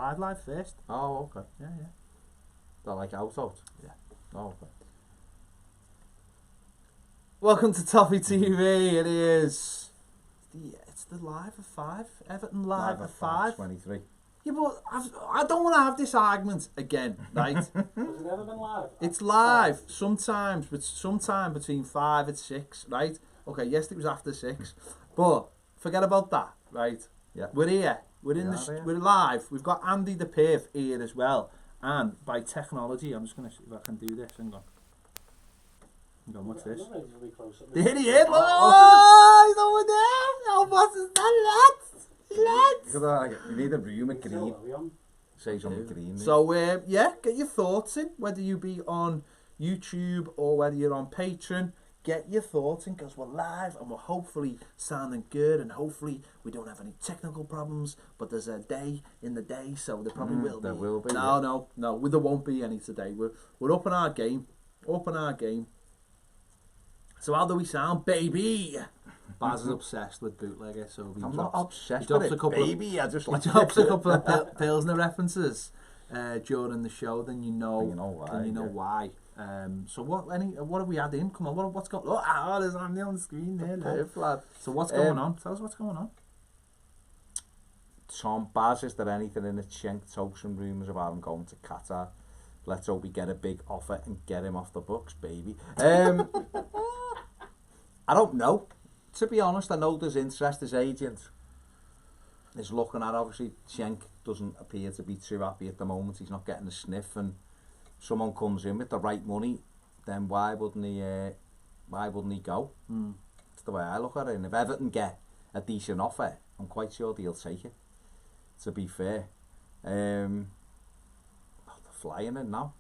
5 Live first. Oh, okay. Yeah. They're like out. Yeah. Oh, okay. Welcome to Toffee TV. It is it's the Live at 5. Everton Live at 5. 23. Yeah, but I don't want to have this argument again, right? Has it ever been live? It's live sometimes, but sometime between 5 and 6, right? Okay, yesterday was after 6, but forget about that, right? Yeah. We're here. We're live. We've got Andy the Piv here as well, and by technology, I'm just gonna see if I can do this. Hang on. What's this? There he is! Oh, he's over there! Oh, what's that, lads? You need a room of green. Say something green. So, yeah, get your thoughts in, whether you be on YouTube or whether you're on Patreon. Get your thoughts in, because we're live and we're hopefully sounding good, and hopefully we don't have any technical problems, but there's a day in the day, so there probably will be. There will be. No, there won't be any today. We're up in our game. So how do we sound, baby? Baz is obsessed with Bootlegger, so I'm not obsessed with it, baby. I just like he drops a couple of Pilsner references during the show, then you know why. So what have we had in? Come on, what's going on? Oh, there's Andy on the screen there. So what's going on? Tell us what's going on. Tom, Baz, is there anything in the Cenk Tosun rumours about him going to Qatar? Let's hope we get a big offer and get him off the books, baby. I don't know. To be honest, I know there's interest. His agent is looking at, obviously, Cenk doesn't appear to be too happy at the moment. He's not getting a sniff, and someone comes in with the right money, then why wouldn't he go? That's the way I look at it. And if Everton get a decent offer, I'm quite sure they'll take it, to be fair. They're flying in now.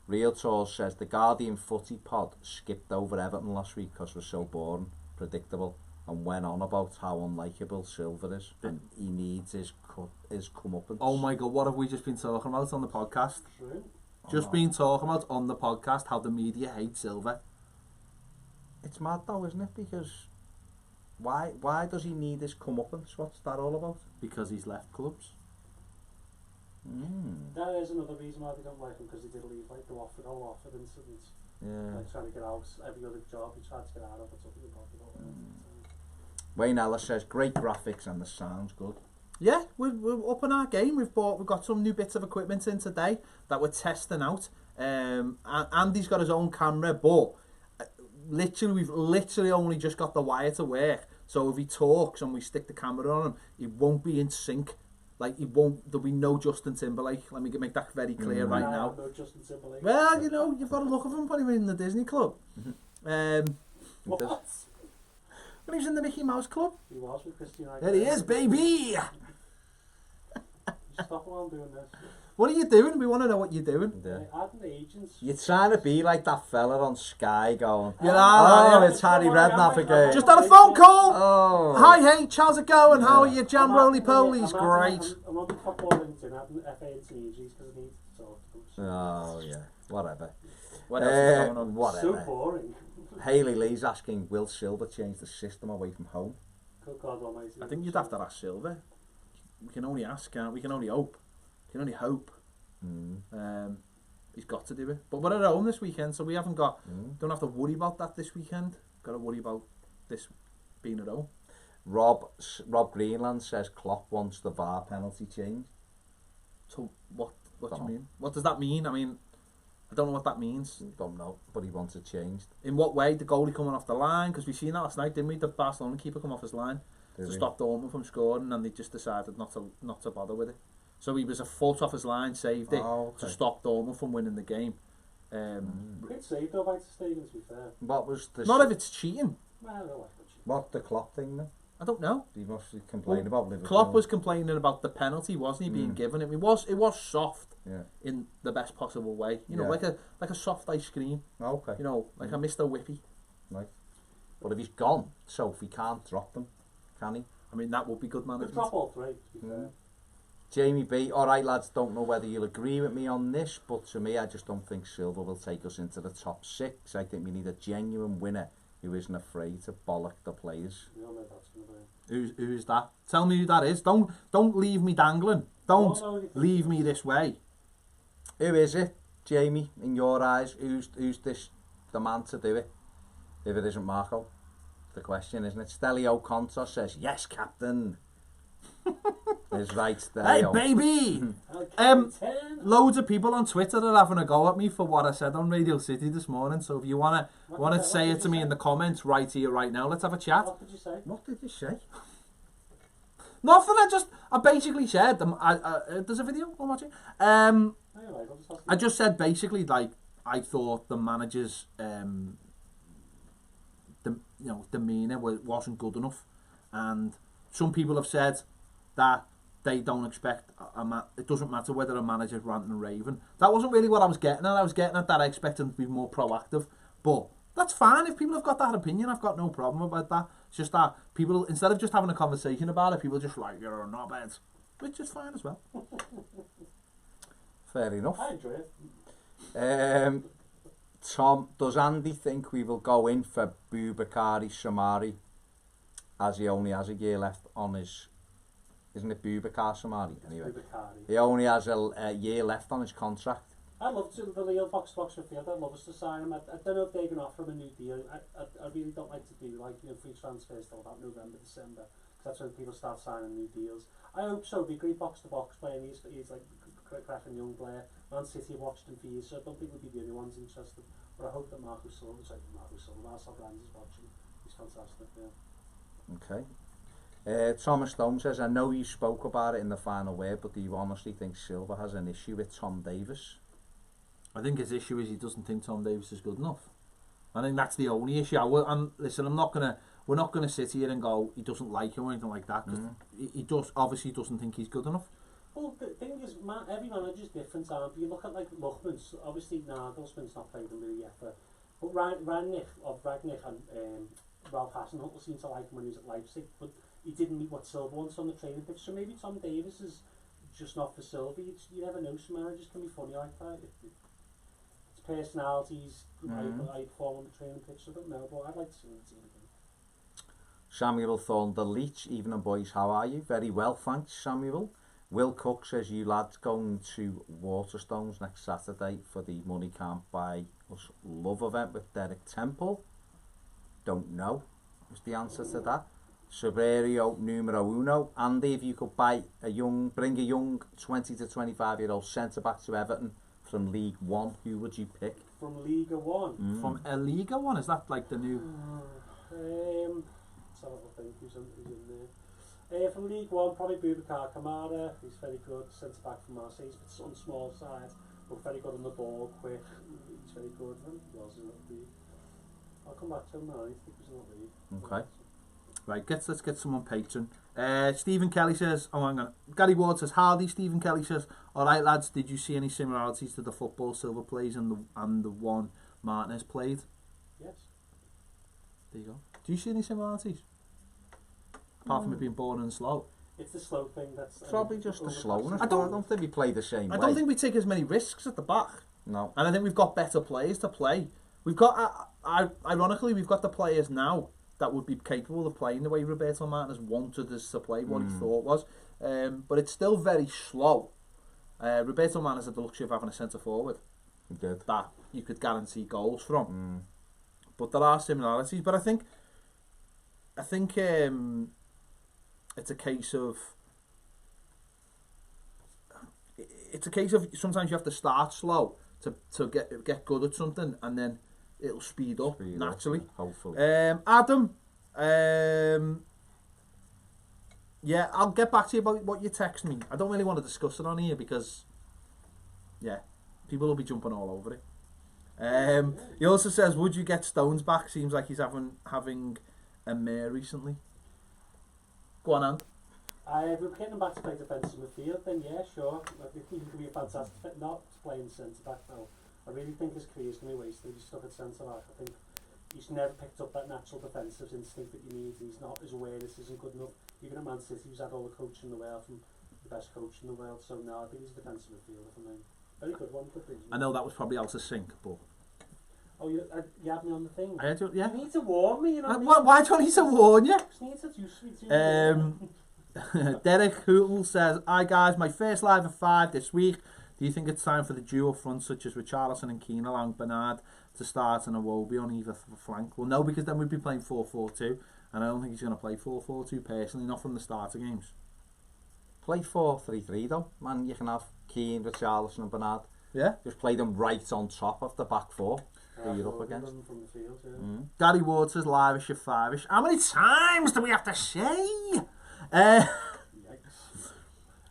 Real Tour says the Guardian footy pod skipped over Everton last week because we're so boring, predictable, and went on about how unlikable Silva is, and he needs his comeuppance. Oh my God, what have we just been talking about on the podcast? True. Been talking about on the podcast how the media hates Silva. It's mad though, isn't it? Because why does he need his comeuppance? What's that all about? Because he's left clubs. That is another reason why they don't like him, because he did leave like the Watford incident. Yeah. Like trying to get out every other job he tried to get out of, but something about it. Wayne Ellis says great graphics and the sound's good. Yeah, we're up in our game. We've got some new bits of equipment in today that we're testing out. And Andy's got his own camera, but we've literally only just got the wire to work. So if he talks and we stick the camera on him, he won't be in sync. Like, there'll be no Justin Timberlake. Let me make that very clear right now. No Justin Timberlake. Well, you've got to look at him when he was in the Disney Club. What? When he was in the Mickey Mouse Club. He was with Christina. There he is, baby! Stop while I'm doing this. What are you doing? We want to know what you're doing. Yeah. Adding the agents. You're trying to be like that fella on Sky going, it's Harry Redknapp again. Just had a phone call! Oh. Hi, H, how's it going? How are you, Jam Roly Polies? Great. I'm on the top of LinkedIn, adding FA and TGs because I need to talk to them. Oh, yeah. Whatever. What else is going on? Whatever. So boring. Haley Lee's asking, will Silva change the system away from home? Good God Almighty. I think you'd have to ask Silva. We can only ask, can't we? We can only hope. We can only hope. He's got to do it. But we're at home this weekend, so we haven't got... Don't have to worry about that this weekend. Got to worry about this being at home. Rob Greenland says Klopp wants the VAR penalty changed. So what do you mean? What does that mean? I mean, I don't know what that means. Don't know, but he wants it changed. In what way? The goalie coming off the line? Because we seen that last night, didn't we? The Barcelona keeper come off his line to stop Dortmund from scoring, and they just decided not to bother with it. So he was a foot off his line, saved it to stop Dortmund from winning the game. Great save though by Stegen, to be fair. What was the... Not if it's cheating. Well, I don't like cheating. What the Klopp thing then? I don't know. He must complain about Liverpool. Klopp was complaining about the penalty, wasn't he, being given? It was soft in the best possible way. You know, like a soft ice cream. Okay. You know, like a Mr. Whippy. Right. But if he's gone, Sophie can't drop them, can he? I mean, that would be good management. Drop all three, to be fair. Jamie B, alright lads, don't know whether you'll agree with me on this, but to me I just don't think Silva will take us into the top 6. I think we need a genuine winner who isn't afraid to bollock the players. You know where that's going to be. Who's that? Tell me who that is. Don't leave me dangling. Don't leave me this way. Who is it, Jamie, in your eyes? Who's the man to do it? If it isn't Marco, the question, isn't it? Stelio Contos says, yes, Captain. Is right, Stelio. Hey, baby! Loads of people on Twitter are having a go at me for what I said on Radio City this morning, so if you want to say it to me in the comments right here, right now, let's have a chat. What did you say? What did you say? Nothing, I basically said, there's a video, I'm watching. I just said basically, like, I thought the manager's demeanour wasn't good enough, and some people have said that they don't expect it doesn't matter whether a manager's ranting and raving. That wasn't really what I was getting at. I was getting at that I expect them to be more proactive, but that's fine. If people have got that opinion, I've got no problem about that. It's just that people, instead of just having a conversation about it, people just like, you're a knobhead, which is fine as well. Fair enough. I enjoy it. Tom, does Andy think we will go in for Boubakary Samari, as he only has a year left on his... Isn't it Boubakary Samari? Anyway, he only has a year left on his contract. I'd love to, the Leo box-to-box midfield, I'd love us to sign him. I don't know if they're going to offer him a new deal. I really don't like to do, free transfers till about November, December, because that's when people start signing new deals. I hope so. It'd be a great box-to-box player, and he's like a cracking young player. Man City have watched him for years, so I don't think we'll be the only ones interested. But I hope that Marcel Brands is watching. He's fantastic, yeah. Okay. Thomas Stone says, I know you spoke about it in the final word, but do you honestly think Silva has an issue with Tom Davis? I think his issue is he doesn't think Tom Davis is good enough. I think that's the only issue. Listen, we're not gonna sit here and go he doesn't like him or anything like that, because he obviously doesn't think he's good enough. Well, the thing is, every manager's different, aren't you? Look at like Luchman's, obviously Nagelsmann's not played him really yet, but Rangnick and Ralph Hasenhüttl seemed to like him when he was at Leipzig, but he didn't meet what Silva wants on the training pitch, so maybe Tom Davis is just not for Silva. You never know, some managers can be funny like that. It's personalities, how you perform on the training pitch, I don't know, but I'd like to see him in the team again. Samuel Thorne, Leach, evening boys, how are you? Very well, thanks, Samuel. Will Cook says, you lads going to Waterstones next Saturday for the Money Can't Buy Us Love event with Derek Temple? Don't know, was the answer to that. Saverio numero uno. Andy, if you could bring a young 20 to 25-year-old centre-back to Everton from League One, who would you pick? From Liga One? From a Liga One? Is that like the new... Let's have a think who's in there. From League One, probably Boubacar Kamara. He's very good, centre-back from Marseille. He's on the small side, but very good on the ball, quick. He's very good. Who else is in that league? I'll come back to him now. I think he's in that league. Okay. Right, let's get someone Patreon. Stephen Kelly says, oh, hang on. Gary Ward says, Hardy. Stephen Kelly says, all right, lads, did you see any similarities to the football Silva plays and the one Martinez played? Yes. There you go. Do you see any similarities? Apart from it being boring and slow. It's the slow thing that's... Probably just the slowness. I don't think we play the same way. I don't think we take as many risks at the back. No. And I think we've got better players to play. We've got, ironically, we've got the players now that would be capable of playing the way Roberto Martinez wanted us to play, what he thought was. But it's still very slow. Roberto Martinez had the luxury of having a centre forward. He did. That you could guarantee goals from. But there are similarities. But I think it's a case of sometimes you have to start slow to get good at something, and then it'll speed up naturally. Hopefully. Adam, yeah, I'll get back to you about what you text me. I don't really want to discuss it on here because, yeah, people will be jumping all over it. He also says, would you get Stones back? Seems like he's having a mare recently. Go on, Ant. If we're getting him back to play defensive midfield, then yeah, sure. I think he could be a fantastic fit. Not playing centre-back though. I really think his career's going to be wasted if he's stuck at centre-back. I think he's never picked up that natural defensive instinct that you need. His awareness isn't good enough. Even at Man City, he's had all the coaching in the world, from the best coach in the world. So no, I think he's a defensive midfielder for me. Very good one. Good reason. I know that was probably out of sync, but... Oh, you had me on the thing. I had you, yeah. You need to warn me, you know what I mean? Why do I need to warn you? Just need to juice me too. Derek Hootle says, "Hi guys, my first live of 5 this week. Do you think it's time for the duo front such as Richarlison and Keane allowing Bernard to start and Iwobi on either flank?" Well, no, because then we'd be playing 4-4-2, and I don't think he's going to play 4-4-2 personally, not from the starter games. Play 4-3-3 though, man. You can have Keane, Richarlison and Bernard. Yeah. Just play them right on top of the back four who you're up against. From the field, yeah. Gary Ward says, "Live-ish of 5-ish. How many times do we have to say?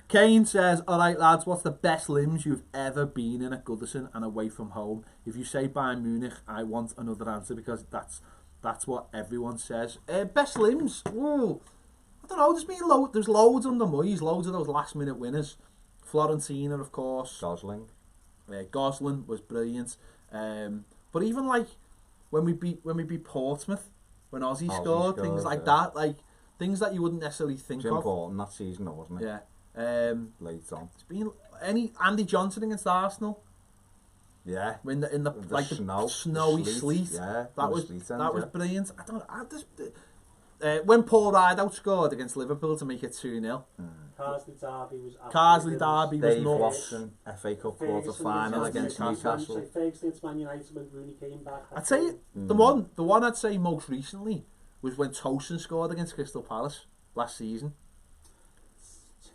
Kane says, "Alright lads, what's the best limbs you've ever been in at Goodison and away from home? If you say Bayern Munich, I want another answer because that's what everyone says." Best limbs? Ooh, I don't know, there's loads under Moyes, loads of those last minute winners. Florentina, of course. Gosling. Gosling was brilliant. But even like when we beat Portsmouth, when Ozzy scored, things like that, like things that you wouldn't necessarily think Jim of. Important that season, though, wasn't it? Yeah. Late on. It's been Andy Johnson against Arsenal. Yeah. In the like snow, the snowy sleet. Yeah. That was brilliant. When Paul Rideout scored against Liverpool to make it 2-0. Carsley Derby was Dave nuts. Watson, FA Cup quarter final against Newcastle. Ferguson against Man United when Rooney came back. I'd say the one I'd say most recently was when Tosin scored against Crystal Palace last season.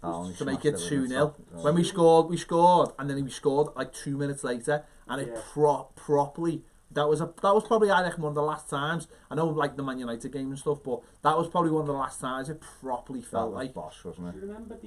To make it 2-0. When we scored, and then we scored like 2 minutes later, and it properly. That was probably, I reckon, one of the last times. I know like the Man United game and stuff, but that was probably one of the last times it properly felt like. Bosh, wasn't it? Do you remember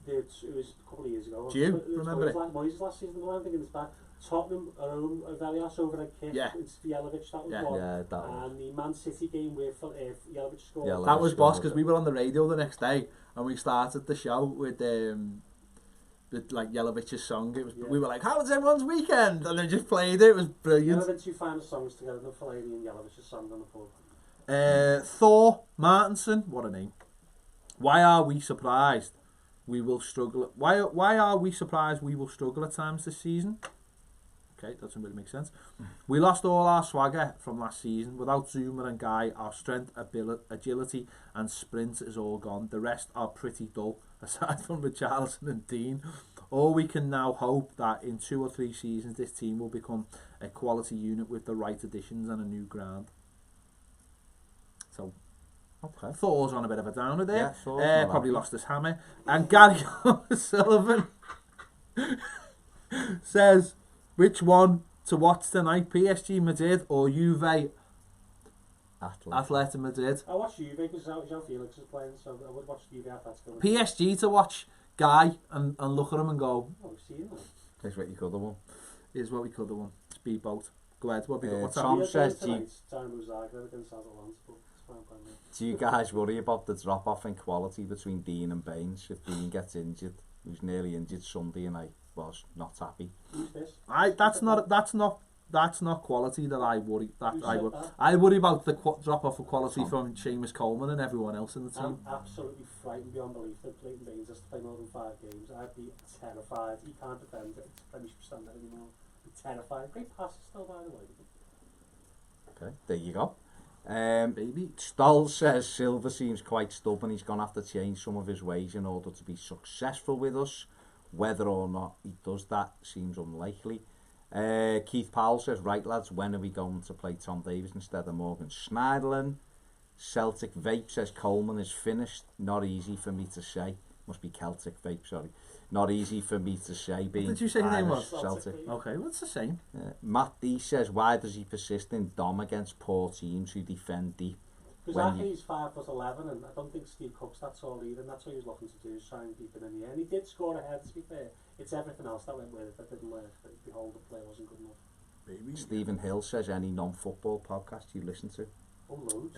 it was a couple of years ago. Do you remember it? Moyes last season, I'm thinking it's back. Tottenham, Velias over a kick. Yeah. It's Jelavic, that was one. Yeah, that was. And the Man City game where Jelavic scored. Jelavic that was boss, because we were on the radio the next day and we started the show with like Jelavic's song. We were like, "How was everyone's weekend?" And they just played it. It was brilliant. One of the two final songs together, the Fellaini and Jelavic's song on the pub. Thor Martinson, what a name. Why are we surprised we will struggle? Why are we surprised we will struggle at times this season? Okay, that doesn't really make sense. We lost all our swagger from last season. Without Zuma and Guy, our strength, agility and sprint is all gone. The rest are pretty dull, aside from Richarlison and Dean. All we can now hope that in 2 or 3 seasons this team will become a quality unit with the right additions and a new ground. So, okay. Thor's on a bit of a downer there. Yeah, probably lost his hammer. And Gary Sullivan says, "Which one to watch tonight, PSG Madrid or Juve Atletico Madrid?" I watched Juve because João Felix is playing, so I would watch Juve Atletico. PSG to watch Guy and look at him and go, "Oh, we've seen that." Here's what you could have won. Here's what we could have won. Speedboat. Go ahead, what have we got? What's Tom that? says, do you guys worry about the drop-off in quality between Dean and Baines if Dean gets injured? He was nearly injured Sunday and I was not happy. Who's this? That's not quality that I worry. I worry about the drop-off of quality from Seamus Coleman and everyone else in the team. I'm absolutely frightened beyond belief that Clayton Baines has to play more than 5 games. I'd be terrified. He can't defend it. It's Premiership standard anymore. I'm terrified. Great passes still, by the way. Okay, there you go. Baby. Stoll says Silva seems quite stubborn. He's going to have to change some of his ways in order to be successful with us. Whether or not he does that seems unlikely. Keith Powell says, "Right lads, when are we going to play Tom Davies instead of Morgan Schneiderlin?" Celtic Vape says Coleman is finished. Not easy for me to say. Must be Celtic Vape, sorry. Not easy for me to say. Being What did you say his name was? Celtic. Okay, well, it's the same. Matt D says, "Why does he persist in Dom against poor teams who defend deep?" Because he's 5'11", and I don't think Steve Cook's that tall either, and that's what he was looking to do, is try and keep him in the air. And he did score ahead, to be fair. It's everything else that went with it that didn't work. The whole play wasn't good enough. Baby. Stephen Hill says, "Any non-football podcast you listen to?" Oh, loads.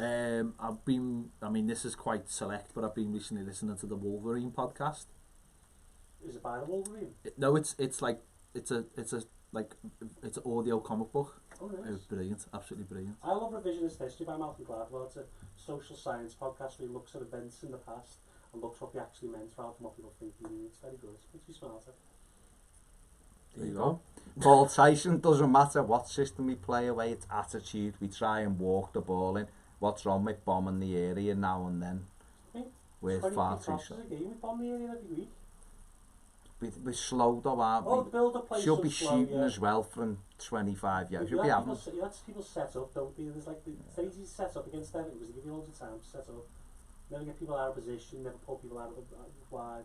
This is quite select, but I've been recently listening to the Wolverine podcast. Is it by the Wolverine? No, it's an audio comic book. Oh, nice. It was brilliant, absolutely brilliant. I love Revisionist History by Malcolm Gladwell. It's a social science podcast where he looks at events in the past and looks what they actually meant rather than what people think he knew. It's very good. It makes you smarter. There you go. Paul Tyson, doesn't matter what system we play away, it's attitude. We try and walk the ball in. What's wrong with bombing the area now and then? We're far too slow. We're slow though, aren't we? Oh, the build-up plays She'll so be slow, shooting as well from 25 yards. You'll be having... You let people set up, don't you? There's like, it's easy to set up against them because they give you loads of time to set up. Never get people out of position, never pull people out of wide.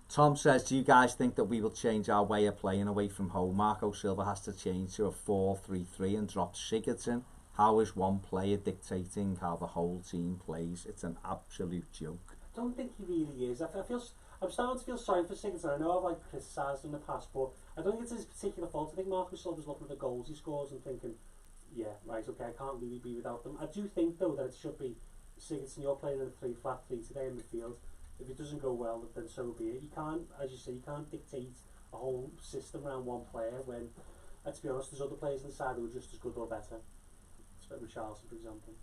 Tom says, do you guys think that we will change our way of playing away from home? Marco Silva has to change to a 4-3-3 and drop Sigurdsson. How is one player dictating how the whole team plays? It's an absolute joke. I don't think he really is. I'm starting to feel sorry for Sigurdsson. I know I've criticised him in the past, but I don't think it's his particular fault. I think Marco Silva's looking at the goals he scores and thinking, yeah, right, okay, I can't really be without them. I do think, though, that it should be Sigurdsson, you're playing in a 3-flat-3 today in the field. If it doesn't go well, then so be it. You can't, as you say, you can't dictate a whole system around one player when, to be honest, there's other players on the side who are just as good or better. It's like Richarlison, for example.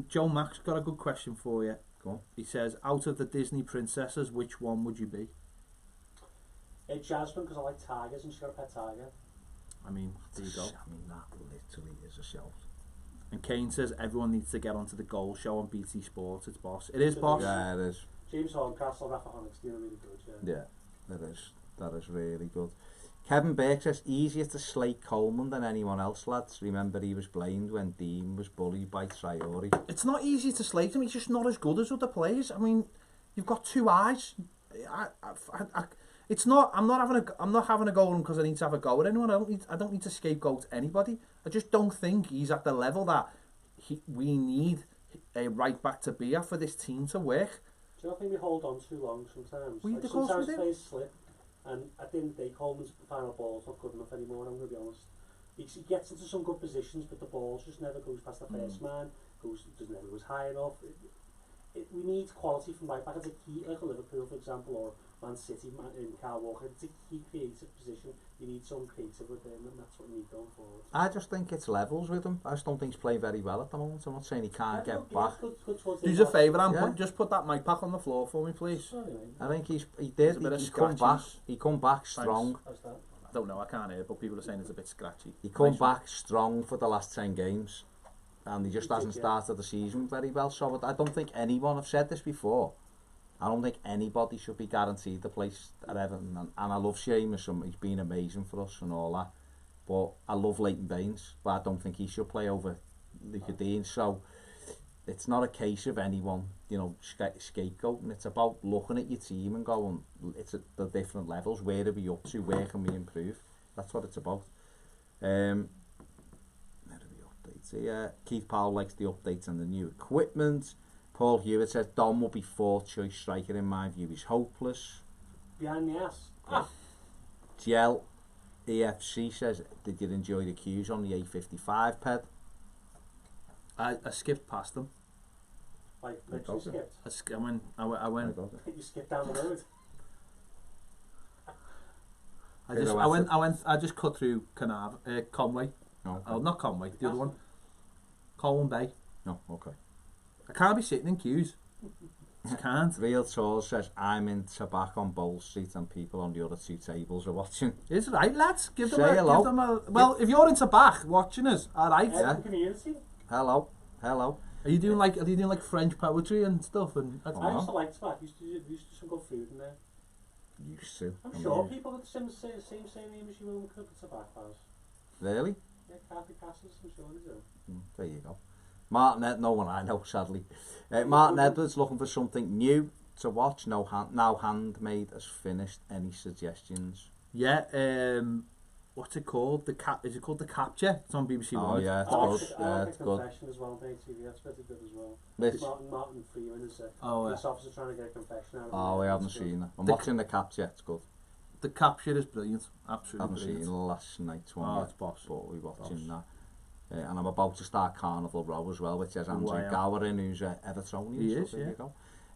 Joe Max got a good question for you. Go on. He says, out of the Disney princesses, which one would you be? Jasmine, because I like tigers and she's got a pet tiger. I mean, there you go. I mean, that literally is a shout. And Kane says everyone needs to get onto the goal show on BT Sports. It's boss. It is boss. Yeah, it is. James Horncastle, Rafa Honix, doing really good. Yeah, it is. That is really good. Kevin Burke says, easier to slate Coleman than anyone else, lads. Remember, he was blamed when Dean was bullied by Traore. It's not easy to slate him. He's just not as good as other players. I mean, you've got two eyes. It's not. I'm not having a go at him because I need to have a go at anyone. I don't need to scapegoat anybody. I just don't think he's at the level that we need a right back to be at for this team to work. Do you not think we hold on too long sometimes? Like sometimes players slip, and at the end of the day, Coleman's final ball's not good enough anymore. I'm going to be honest. He gets into some good positions, but the ball just never goes past the first man. Never goes high enough. We need quality from right back. It's a key, like a Liverpool, for example, or Man City in Kyle Walker. It's a key creative position. You need someone creative with him, and that's what we need going forward. I just think it's levels with him. I just don't think he's playing very well at the moment. I'm not saying he can't get back. He's a favour, just put that mic pack on the floor for me, please. Sorry, I think he come back strong. How's that? I don't know, I can't hear, but people are saying it's a bit scratchy. He come back strong for the last 10 games. And he just hasn't started the season very well. So I don't think anyone, I've said this before, I don't think anybody should be guaranteed the place at Everton. And I love Seamus, he's been amazing for us and all that. But I love Leighton Baines, but I don't think he should play over Luca Dean. So it's not a case of anyone, scapegoating. It's about looking at your team and going, it's at the different levels. Where are we up to? Where can we improve? That's what it's about. Keith Powell likes the updates and the new equipment. Paul Hewitt says Dom will be fourth choice striker in my view. He's hopeless. Behind the ass. GL EFC says, did you enjoy the queues on the A55 ped? I skipped past them. Like literally skipped. I went. You skipped down the road. I just cut through Conway. Okay. Oh, not Conway, the other one. Colwyn Bay. No, okay. I can't be sitting in queues. I can't. Real Tall says, I'm in Tabac on Bowl Street and people on the other two tables are watching. Is right, lads? Give them hello. Well, if you're in Tabac watching us, alright. Yeah. Community. Hello. Are you doing like French poetry and stuff? And I used to like Tabac. Used to do some good food in there. Used to. I'm sure people with the same name as you will cook at Tabac bars. Really? Yeah, Carthy Castles, I'm sure they do. There you go. Martin, no one I know, sadly. Martin Edwards looking for something new to watch. Now Handmade has finished. Any suggestions? Yeah, what's it called? Is it called The Capture? It's on BBC One. Oh yeah, it's good. Yeah, it's good. Confession as well on ATV. That's pretty good as well. Martin Freeman is a police officer trying to get a confession out of Oh, I haven't seen it. I'm watching The Capture. It's good. The Capture is brilliant. Absolutely I haven't brilliant. seen last night's one. Oh, it's boss. But we're watching that. And I'm about to start Carnival Row as well, which has Andrew Gower in, who's Evertonian. He is, so there you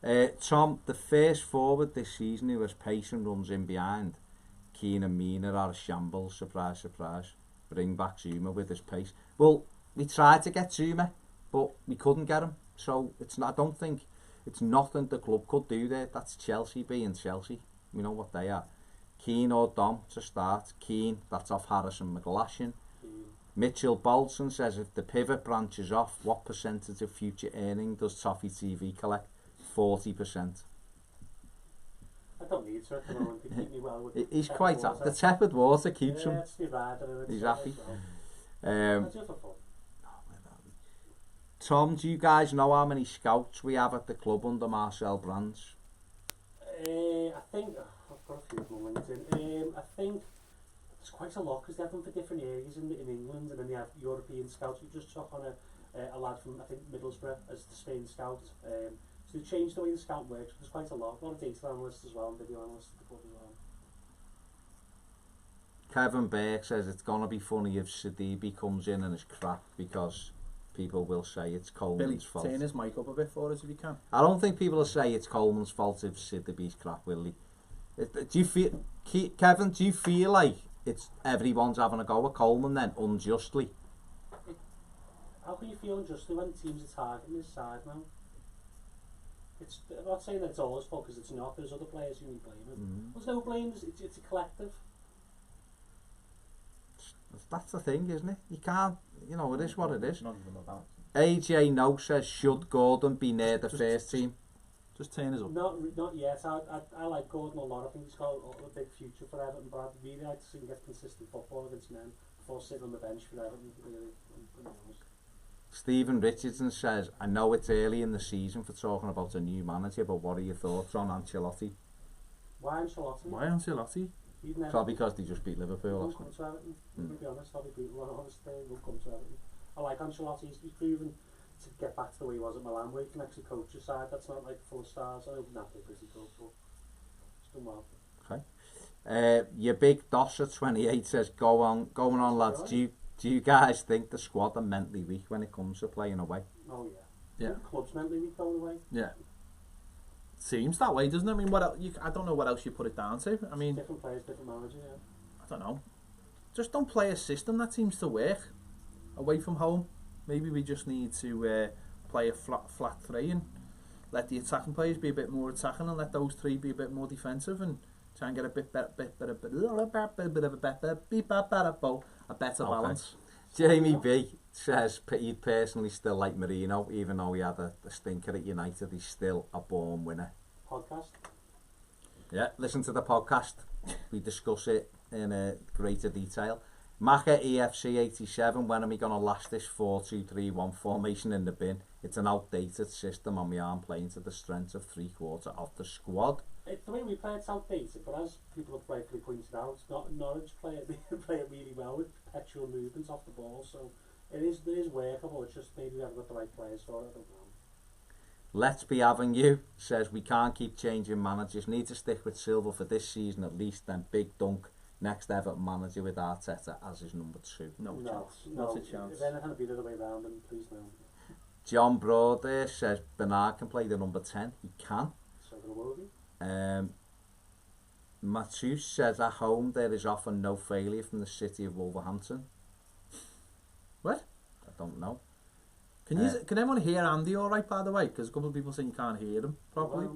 go. Tom, the first forward this season who has pace and runs in behind, Keane and Mina are a shambles. Surprise, surprise. Bring back Zuma with his pace. Well, we tried to get Zuma, but we couldn't get him. So it's not. I don't think it's nothing the club could do there. That's Chelsea being Chelsea. We know what they are. Keane or Dom to start. Keane, that's off Harrison McGlashan. Mitchell Bolton says if the pivot branches off, what percentage of future earning does Toffee TV collect? 40%. I don't need to at the moment. They keep me well with He's quite happy. The tepid water keeps him. It's the rider. He's happy. I do for fun. Tom, do you guys know how many scouts we have at the club under Marcel Brands? I think I've got a few of them on LinkedIn. I think there's quite a lot because they have them for different areas in England, and then they have European scouts. We just took on a lad from I think Middlesbrough as the Spain scout. So they changed the way the scout works. There's quite a lot of data analysts as well and video analysts at the club as well. Kevin Burke says it's gonna be funny if Sidibe comes in and is crap because people will say it's Coleman's fault. Turn his mic up a bit for us if you can. I don't think people will say it's Coleman's fault if Sidibe's crap, will they? Do you feel, Kevin? Do you feel like it's everyone's having a go at Coleman then unjustly? How can you feel unjustly when teams are targeting his side now? I'm not saying that it's all his fault because it's not. There's other players who need blaming. There's no blame. It's a collective. That's the thing, isn't it? You can't. You know, it is what it is. None of them are bouncing. AJ No says, should Gordon be near the first team? Just turn us up. Not yet. I like Gordon a lot. I think he's got a big future for Everton, but I'd really like to see him get consistent football against men before sitting on the bench for Everton. Really, Stephen Richardson says, I know it's early in the season for talking about a new manager, but what are your thoughts on Ancelotti? Why Ancelotti? Why Ancelotti? Probably because they just beat Liverpool. He won't come to Everton. To be honest, I'll be brutally honest. He won't come to Everton. I like Ancelotti. He's proven to get back to the way he was at Milan, where he can actually coach a side that's not like full of stars. I know Napoli pretty good, but he's done well. Okay. Your big Doss at 28 says, going on lads, do you guys think the squad are mentally weak when it comes to playing away? Oh yeah. The club's mentally weak going away. Yeah. Seems that way, doesn't it? I mean, I don't know what else you put it down to. I mean, different players, different manager. Yeah. I don't know. Just don't play a system that seems to work away from home. Maybe we just need to play a flat three and let the attacking players be a bit more attacking and let those three be a bit more defensive and try and get a better balance. Jamie B says he'd personally still like Marino, even though he had a stinker at United. He's still a born winner. Podcast? Yeah, listen to the podcast. We discuss it in greater detail. Maka EFC 87, when are we going to last this 4-2-3-1 formation in the bin? It's an outdated system and we aren't playing to the strength of three-quarter of the squad. The way we play it's outdated, but as people have rightly pointed out, Norwich play it really well with perpetual movements off the ball, so it is workable. It's just maybe we haven't got the right players for it. I don't know. Let's Be Having You says we can't keep changing managers. Need to stick with Silva for this season at least. Then Big Dunk, next Everton manager with Arteta as his number 2. No chance. Not a chance. If anything would be the other way around, then please no. John Broad says Bernard can play the number 10. He can. So there will be. Matthews says at home there is often no failure from the city of Wolverhampton. What? I don't know. Can everyone hear Andy all right, by the way? Because a couple of people saying you can't hear him properly.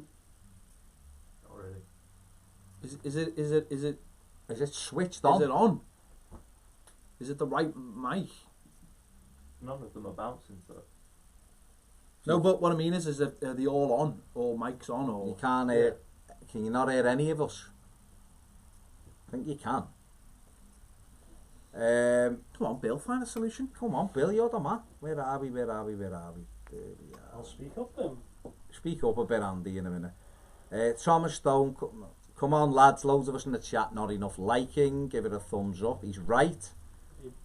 Not really. Is it switched on? Is it on? Is it the right mic? None of them are bouncing, so. No, but what I mean is are they all on? All mics on? Or You can't hear. Can you not hear any of us? I think you can. Come on, Bill, find a solution. Come on, Bill, you're the man. Where are we? There we are. I'll speak up then. Speak up a bit, Andy, in a minute. Thomas Stone, come on, lads. Loads of us in the chat, not enough liking. Give it a thumbs up. He's right.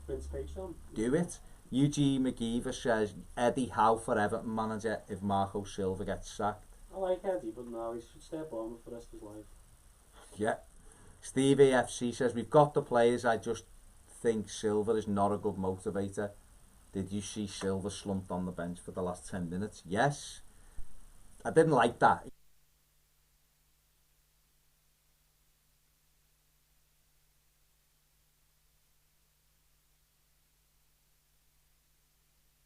Vince Page on. Do it. Eugene McGeever says Eddie Howe for Everton manager if Marco Silva gets sacked. I like Eddie, but no, he should stay at Bournemouth for the rest of his life. Yeah. Steve AFC says we've got the players, I just think Silva is not a good motivator. Did you see Silva slumped on the bench for the last 10 minutes? Yes. I didn't like that.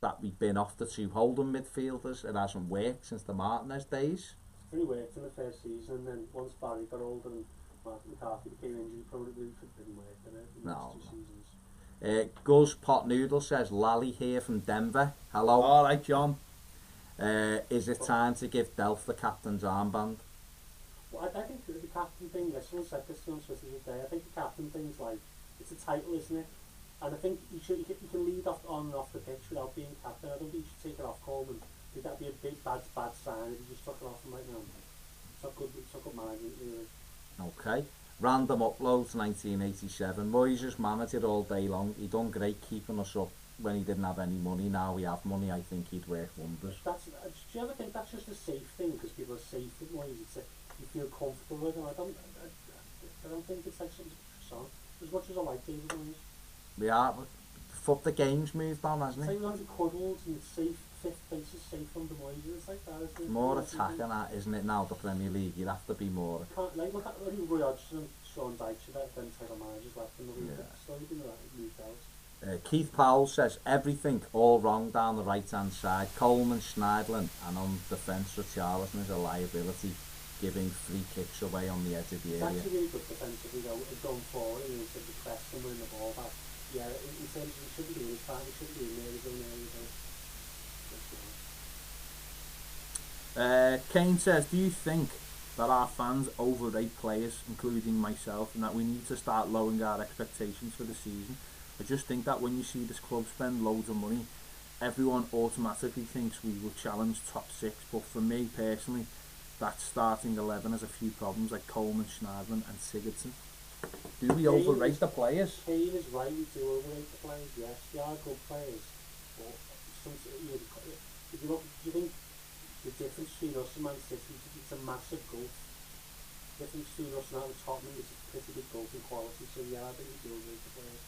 That we've been off the 2 holding midfielders. It hasn't worked since the Martinez days. It really worked in the first season, and then once Barry got older and McCarthy became injury prone, it didn't work, did it? In the No, next 2 seasons. Guz Pot Noodle says, Lally here from Denver. Hello. All right, John. Is it time to give Delph the captain's armband? Well, I think the captain thing, someone said this on Twitter the other day, I think the captain thing's like, it's a title, isn't it? And I think you can lead off on and off the pitch without being captain. I don't think you should take it off Coleman. I think that'd be a big bad sign if you just took it off him right now. It's not good management, really. Okay. Random Uploads 1987. Moyes' manager all day long. He done great keeping us up when he didn't have any money. Now we have money, I think he'd work wonders. Do you ever think that's just a safe thing because people are safe with Moyes? It's you feel comfortable with him. I don't think it's like something to push on. As much as I like David Moyes. Yeah, but the game's moved on, hasn't It's it? like 100 cuddles and it's safe, 5th place is safe under Moyes. It's like that, isn't it? More attacking that, isn't it, now, the Premier League? You'd have to be more... Like, look at Roy Hodgson and Sean Dyche, them type of managers left in the league. Yeah. It's slowly been moved out. Keith Powell says, everything all wrong down the right-hand side. Coleman, Schneidlin, and on defence, Richarlison is a liability, giving free kicks away on the edge of the It's area. actually really good defensively though, going forward, and instead of press and winning the ball back. Yeah, in terms of, he shouldn't be in his part, he shouldn't be in there, he's in there, Kane says, do you think that our fans overrate players, including myself, and that we need to start lowering our expectations for the season? I just think that when you see this club spend loads of money, everyone automatically thinks we will challenge top 6, but for me personally, that starting 11 has a few problems, like Coleman, Schneidlin and Sigurdsson. Do we overrate the players? Kane is right, we do overrate the players, yes, they are good players, but if you look, do you think the difference between us and Man City, it's a massive gulf. The difference between us and Tottenham is a pretty big gulf in quality, so yeah, I think we do overrate the players.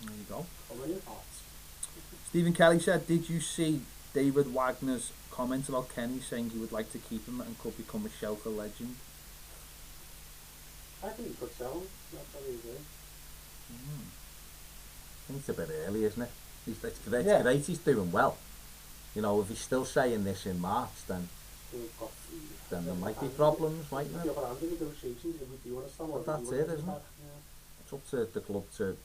There you go. Coming in hot. Stephen Kelly said, did you see David Wagner's comments about Kenny saying he would like to keep him and could become a Schalke legend? I think you could sell him, that's how you do. I think it's a bit early, isn't it? It's great, Yeah. it's great he's doing well. You know, if he's still saying this in March, then there might be problems, mightn't The there? other hand in negotiations, if we do understand what But that's we it, do isn't it? understand, It's up to the club to,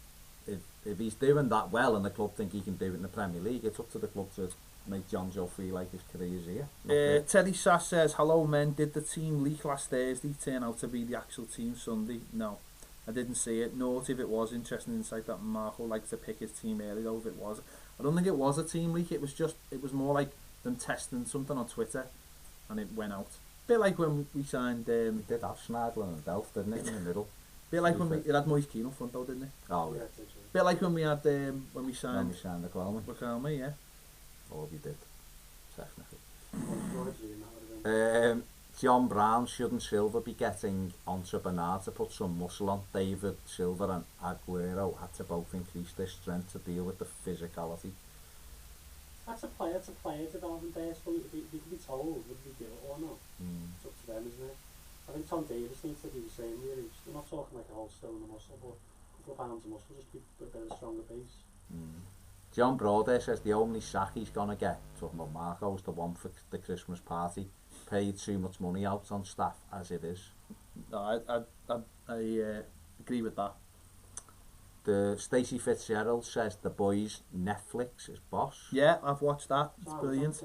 if he's doing that well and the club think he can do it in the Premier League, it's up to the club to make John Joe feel like his career's here. Teddy Sass says, hello men, did the team leak last Thursday turn out to be the actual team Sunday? No, I didn't see it. Note if it was. Interesting insight that Marco likes to pick his team early, though if it was. I don't think it was a team leak, it was more like them testing something on Twitter and it went out. Bit like when we signed... He did have Schneidlin and Delph, didn't it, in the middle? Bit like when it had Moise Keane up front though, didn't it? Oh, yeah. yeah. Bit like when we had when we Then signed we signed the Coleman. Wakame, yeah. Or we did, technically. That would have been. John Brown, shouldn't Silva be getting onto Bernard to put some muscle on? David Silva and Aguero had to both increase their strength to deal with the physicality. That's a player development there, so they can be told whether they do it or not. It's up to them, isn't it? I think Tom Davis needs to do the same, really. We're not talking like a whole stone of muscle, but a couple of pounds of muscle, just keep a bit of a stronger base. John Broder says the only sack he's going to get, talking about Marco, is the one for the Christmas party. Paid too much money out on staff as it is. No, I agree with that. The Stacey Fitzgerald says the boys Netflix is boss. Yeah, I've watched that. It's brilliant.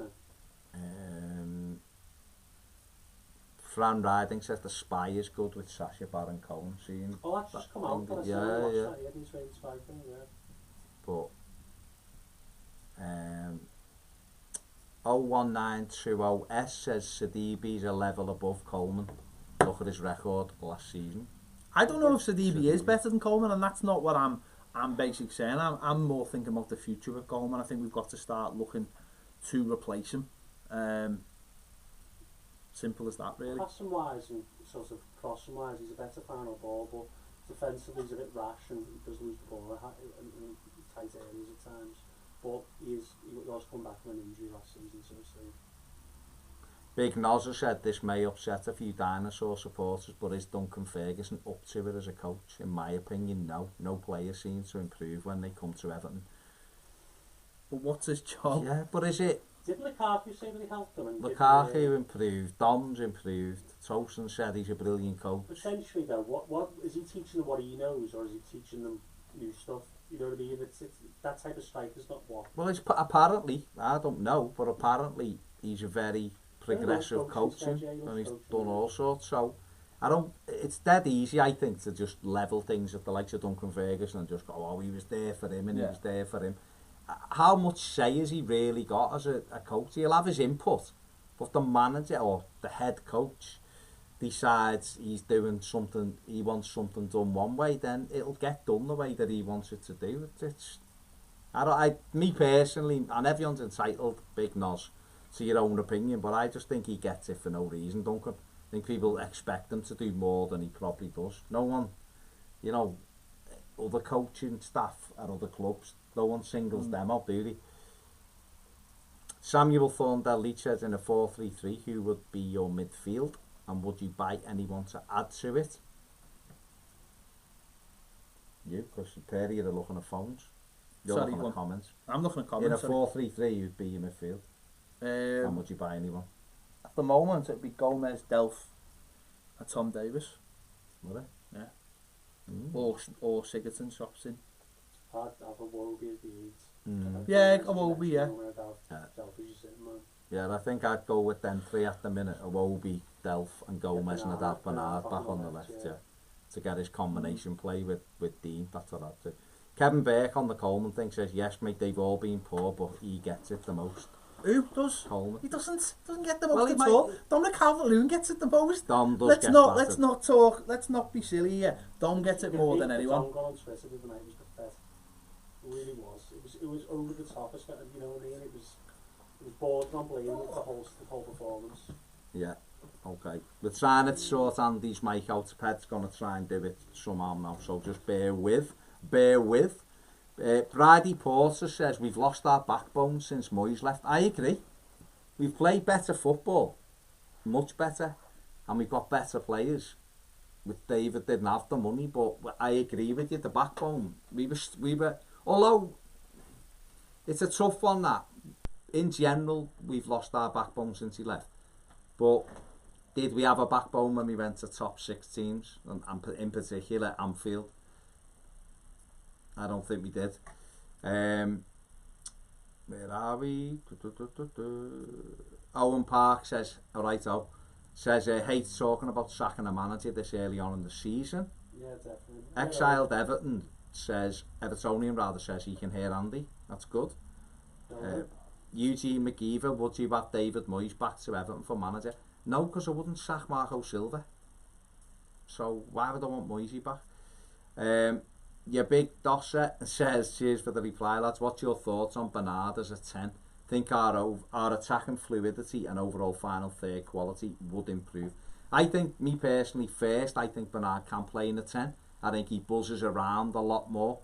Fran Riding says the Spy is good with Sacha Baron Cohen. Seeing Oh, that's just come out. yeah. Yeah, he's ready to spy thing, yeah. But 01920S says Sidibe's a level above Coleman. Look at his record last season. I don't know if Sidibe is better than Coleman, and that's not what I'm basically saying. I'm more thinking about the future of Coleman. I think we've got to start looking to replace him. Simple as that, really. Passing wise and sort of crossing wise, he's a better final ball, but defensively he's a bit rash and he does lose the ball in tight areas at times. But he was come back from an injury last season, so soon. Big Nozza said this may upset a few dinosaur supporters, but is Duncan Ferguson up to it as a coach? In my opinion, no. No player seems to improve when they come to Everton. But what's his job? Yeah, but is it Did Lukaku say that he helped them? And Lukaku improved, Dom's improved, Tosin said he's a brilliant coach. Essentially though, what is he teaching them what he knows, or is he teaching them new stuff? You know what I mean? It's that type of striker's not what. Well, it's apparently, I don't know, but apparently he's a very progressive coaching, and he's done all sorts. So it's dead easy, I think, to just level things at the likes of Duncan Ferguson and just go, oh, he was there for him and he was there for him. How much say has he really got as a coach? He'll have his input, but the manager or the head coach decides he's doing something, he wants something done one way, then it'll get done the way that he wants it to do. Me personally, and everyone's entitled, big nos, to your own opinion, but I just think he gets it for no reason, Duncan. I think people expect him to do more than he probably does. No one, other coaching staff at other clubs, no one singles them out, do they? Samuel Thorndale says, in a 4-3-3, who would be your midfield, and would you buy anyone to add to it? You, because the pair of you are looking at phones. You're looking at comments. I'm looking at comments. In a 4-3-3, who'd be your midfield? And would you buy anyone? At the moment, it'd be Gomez, Delph, and Tom Davis. Would it? Yeah. Or Sigurdsson swaps in. I'd have a Wobie as the eight. Yeah, a Wobie, yeah. Yeah, I think I'd go with them three at the minute. A Wobie, Delph and Gomez, and I'd have Bernard back on the left, to get his combination play with Dean. That's what I'd do. Kevin Burke on the Coleman thing says, yes mate, they've all been poor, but he gets it the most. Who does? Coleman. He doesn't get the most at all. Dominic Calvert-Lewin gets it the most. Dom does let's not be silly here. Dom gets it more than anyone. Dom got on Twitter the night was pathetic. It really was. It was over the top, you know what I mean? It was borderline blaming the whole performance. Yeah. Okay. We're trying to sort Andy's mic out. Ped's going to try and do it somehow now, so just bear with. Brady Porter says, we've lost our backbone since Moyes left. I agree. We've played better football, much better, and we've got better players. With David didn't have the money, but I agree with you, the backbone. We were, although it's a tough one that, in general, we've lost our backbone since he left. But did we have a backbone when we went to top 6 teams, and in particular Anfield? I don't think we did. Where are we? Owen Park says, hates talking about sacking a manager this early on in the season. Yeah, definitely. Exiled Everton says, Evertonian rather, says he can hear Andy. That's good. Eugene McGeever, would you have David Moyes back to Everton for manager? No, because I wouldn't sack Marco Silva. So why would I want Moyesy back? Your big Dosser says, cheers for the reply lads, what's your thoughts on Bernard as a 10? Think our attacking fluidity and overall final third quality would improve. I think, me personally, first, I think Bernard can play in a 10. I think he buzzes around a lot more,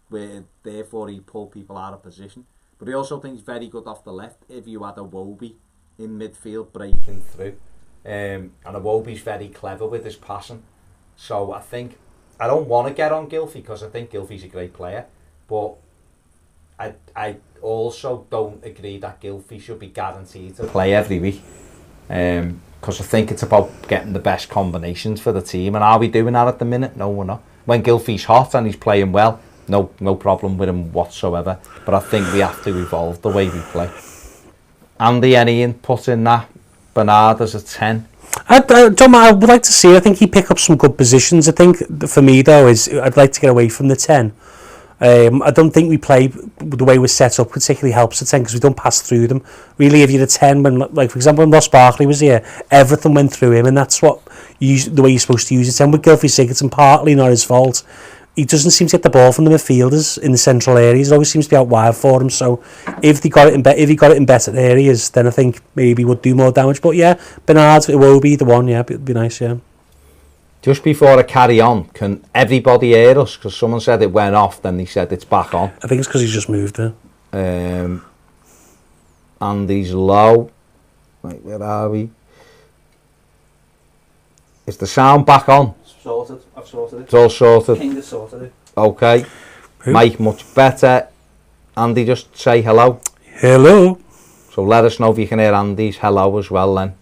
where therefore he pull people out of position. But he also thinks very good off the left if you had a Wobie in midfield breaking through. And a Wobie's very clever with his passing. So I don't want to get on Gylfi because I think Gylfi's a great player, but I also don't agree that Gylfi should be guaranteed to play every week, because I think it's about getting the best combinations for the team. And are we doing that at the minute? No, we're not. When Gylfi's hot and he's playing well, no problem with him whatsoever, but I think we have to evolve the way we play. Andy, any input in that? Bernard as a 10? I would like to see. I think he pick up some good positions. I think for me though is I'd like to get away from the 10. I don't think we play the way we're set up particularly helps the 10 because we don't pass through them. Really, if you're a 10, when, like for example, when Ross Barkley was here, everything went through him, and that's the way you're supposed to use a 10. With Gylfi Sigurdsson, partly not his fault. He doesn't seem to get the ball from the midfielders in the central areas. It always seems to be out wide for him. So if he got it in better areas, then I think maybe he would do more damage. But yeah, Bernard, it will be the one. Yeah, it'd be nice. Yeah. Just before I carry on, can everybody hear us? Because someone said it went off, then they said it's back on. I think it's because he's just moved there. Andy's low. Right, where are we? Is the sound back on? Sorted. I've sorted it. It's all sorted. Kind of sorted it. Okay. Mike, much better. Andy, just say hello. Hello. So let us know if you can hear Andy's hello as well then.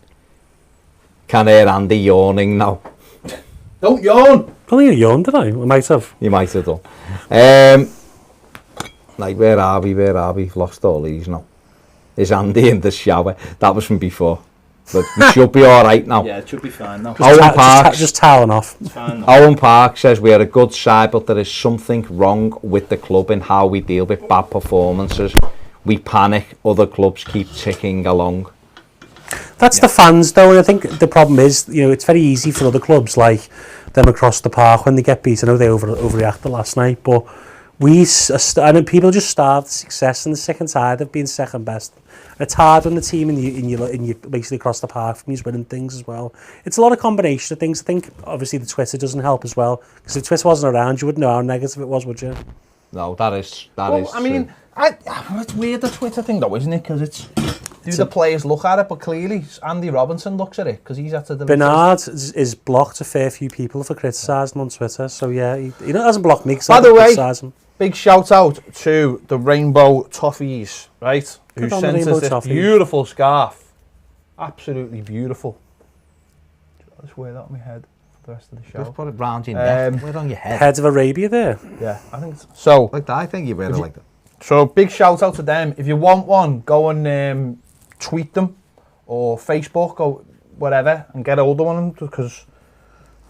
Can hear Andy yawning now. Don't yawn! I think you yawned, did I? I might have. You might have done. Like, where are we? Lost all these now. Is Andy in the shower? That was from before. But we should be alright now. Yeah, it should be fine now. Owen Parks, Just toweling off. It's fine now. Owen Parks says we are a good side, but there is something wrong with the club in how we deal with bad performances. We panic, other clubs keep ticking along. That's the fans, though. I think the problem is, it's very easy for other clubs like them across the park when they get beat. I know they overreacted last night, but I know people just starved success and they're sick and tired of being second best. And it's hard when the team in you basically across the park from you's winning things as well. It's a lot of combination of things. I think obviously the Twitter doesn't help as well, because if Twitter wasn't around, you wouldn't know how negative it was, would you? No, that is. I mean, it's weird, the Twitter thing though, isn't it? Because the players look at it, but clearly Andy Robinson looks at it because he's had to delete Bernard is blocked a fair few people for criticising him on Twitter, so yeah, he hasn't blocked me because By I the way, criticise him. Big shout out to the Rainbow Toffees, right? Who Good on the sent Rainbow us this Toffee. beautiful scarf. Absolutely beautiful. I'll just wear that on my head for the rest of the show. Just put it round your neck. Wear it on your head. Head of Arabia there. Yeah, I think so. Like that, I think you wear it like that. So big shout out to them. If you want one, go and tweet them or Facebook or whatever and get hold of one because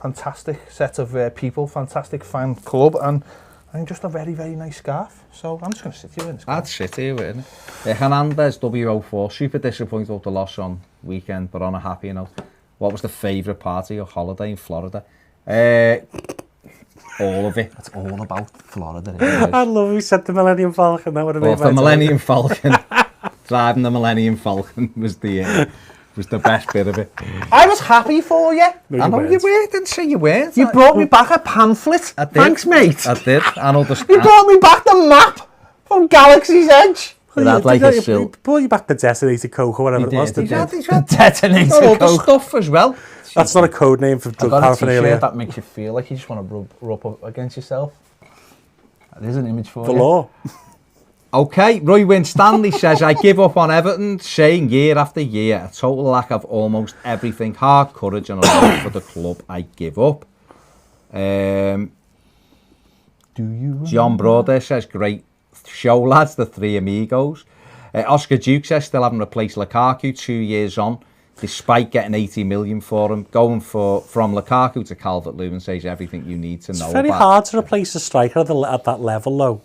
fantastic set of people, fantastic fan club, and I think just a very, very nice scarf. So I'm just going to sit here in this. I'd sit here with it. Hernandez, W04, super disappointed with the loss on weekend, but on a happy note. What was the favourite party or holiday in Florida? All of it. It's all about Florida. I love we said the Millennium Falcon. That would have been The Millennium Falcon. Driving the Millennium Falcon was the best bit of it. I was happy for you. No, I know you weren't. Didn't say you weren't. You brought me back a pamphlet. I did. Thanks, mate. I did. I know the. You brought me back the map from Galaxy's Edge. It had like a silk. Pull you back the detonated coke or whatever it was. He had Detonated all the coke. stuff as well. That's not a code name for I drug got a paraphernalia. t-shirt that makes you feel like you just want to rub up against yourself. There's an image for For you. law. Okay, Roy Winstanley says, I give up on Everton, saying year after year, a total lack of almost everything, heart, courage and a love for the club. I give up. Do you? John Broder says, great show, lads, the three amigos. Oscar Duke says, still haven't replaced Lukaku 2 years on, despite getting 80 million for him. Going from Lukaku to Calvert-Lewin says everything you need to know It's very about. hard to replace a striker at that level, though.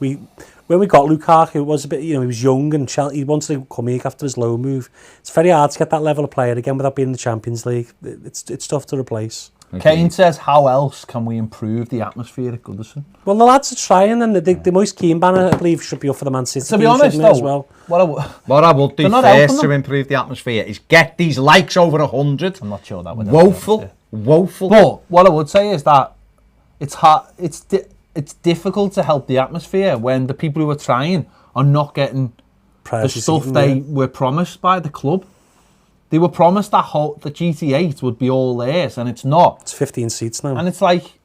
When we got Lukaku, it was a bit, he was young and he wanted to come here after his low move. It's very hard to get that level of player again without being in the Champions League. It's tough to replace. Kane says, how else can we improve the atmosphere at Goodison? Well, the lads are trying, and the Moise Keane banner, I believe, should be up for the Man City. To be team, honest, shouldn't it, as though, well. What I will do They're not first helping to them. improve the atmosphere is get these likes over 100. I'm not sure that would Woeful. Woeful. But what I would say is that it's hard. It's difficult to help the atmosphere when the people who are trying are not getting the stuff they were promised by the club. They were promised that the GT8 would be all theirs, and it's not. It's 15 seats now. And it's like...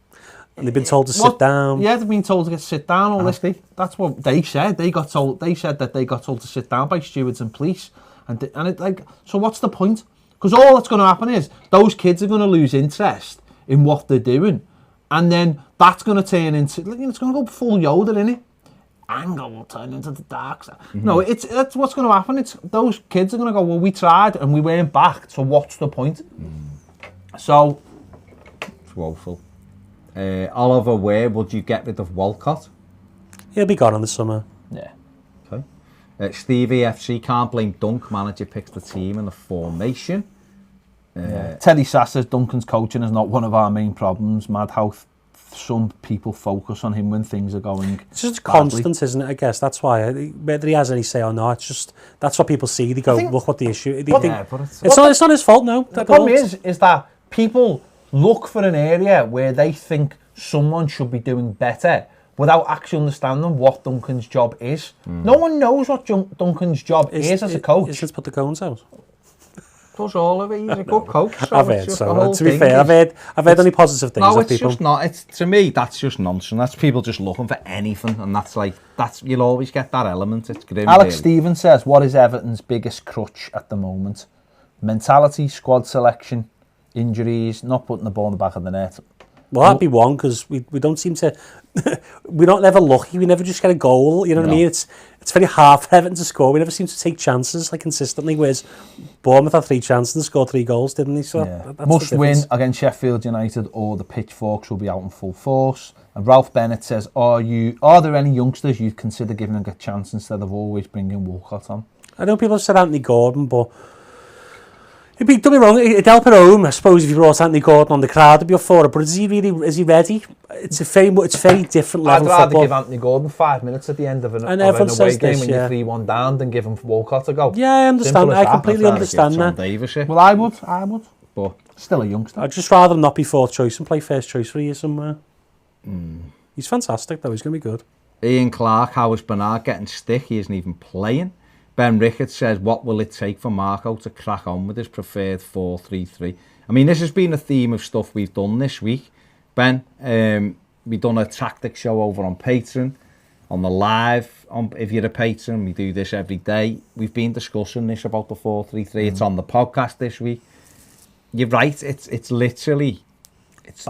And they've been told to sit down. Yeah, they've been told to sit down. All this. That's what they said. They said that they got told to sit down by stewards and police. And it like... So what's the point? Because all that's going to happen is those kids are going to lose interest in what they're doing. And then that's going to turn into... It's going to go full Yoda, innit? Anger will turn into the dark side. Mm-hmm. No, that's what's going to happen. It's those kids are going to go, well, we tried and we weren't back, so what's the point? So it's woeful. Oliver, where would you get rid of Walcott? He'll be gone in the summer. Yeah. Okay. Stevie FC can't blame Dunk. Manager picks the team and the formation. Teddy Sass says Duncan's coaching is not one of our main problems. Mad how some people focus on him when things are going It's just badly. constant, isn't it? I guess that's why. Whether he has any say or not, it's just that's what people see. They go, look what the issue. They think, but it's not his fault, no. The problem is that people look for an area where they think someone should be doing better without actually understanding what Duncan's job is. No one knows what Duncan's job is as a coach. Let's put the cones out. does all of it. He's a good coach. So I've it's heard just so. the whole To be thing fair, is- I've heard only positive things No, of it's people. just not. It's to me, that's just nonsense. That's people just looking for anything, and that's you'll always get that element. It's grim. Alex really. Stevens says, what is Everton's biggest crutch at the moment? Mentality, squad selection, injuries, not putting the ball in the back of the net. Well, that'd be one, because we don't seem to... we're not never lucky. We never just get a goal, you know what I mean? It's very hard for Everton to score. We never seem to take chances, like, consistently, whereas Bournemouth had 3 chances and scored 3 goals, didn't they? So that's Must the win difference. against Sheffield United or the pitchforks will be out in full force. And Ralph Bennett says, are there any youngsters you'd consider giving a chance instead of always bringing Walcott on? I know people have said Anthony Gordon, but... Don't be wrong, it'd help at home, I suppose, if you brought Anthony Gordon on. The crowd would be up for it, but is he ready? It's very different level I'd rather football. give Anthony Gordon 5 minutes at the end of an And away everyone says game this, when yeah. you're 3-1 down than give him Walcott to go. Yeah, I understand. Simple as I that. completely I'd rather understand give Tom that. Davis it. Well, I would. But Still a youngster. I'd just rather not be fourth choice and play first choice for a year somewhere. He's fantastic, though. He's going to be good. Ian Clark, how is Bernard getting stick? He isn't even playing. Ben Ricketts says, what will it take for Marco to crack on with his preferred 4-3-3? I mean, this has been a theme of stuff we've done this week. Ben, we've done a tactic show over on Patreon, on the live. If you're a patron, we do this every day. We've been discussing this about the 4-3-3. It's on the podcast this week. You're right, it's literally...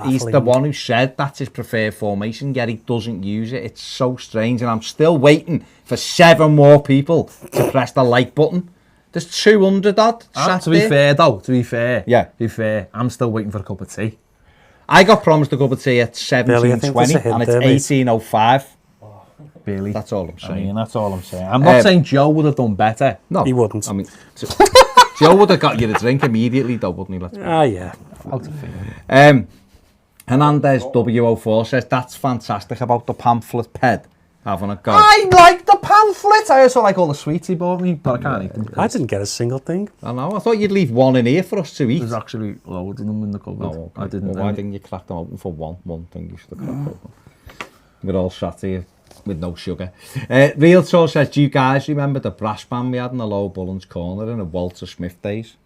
He's the one who said that's his preferred formation, yet he doesn't use it. It's so strange, and I'm still waiting for 7 more people to press the like button. There's 200 odd. To be fair, Yeah. I'm still waiting for a cup of tea. I got promised a cup of tea at Billy, I think there's 17:20, a hint and it's there, mate. 18:05. Billy. That's all I'm I saying. mean, that's all I'm saying. I'm not saying Joe would have done better. No, He wouldn't. I mean, Joe would have got you the drink immediately, though, wouldn't he? Let's be Ah, yeah. Out of fear. Hernandez W04 says that's fantastic about the pamphlet ped having a go. I like the pamphlet. I also like all the sweets he bought me, but I can't eat them. I didn't get a single thing. I know. I thought you'd leave one in here for us to eat. There's actually loads of them in the cupboard. Oh, okay. I didn't. Well, why didn't you crack them open for one thing? You should have cracked open. We're all sat here with no sugar. Real Talk says, do you guys remember the brass band we had in the Low Bullens corner in the Walter Smith days?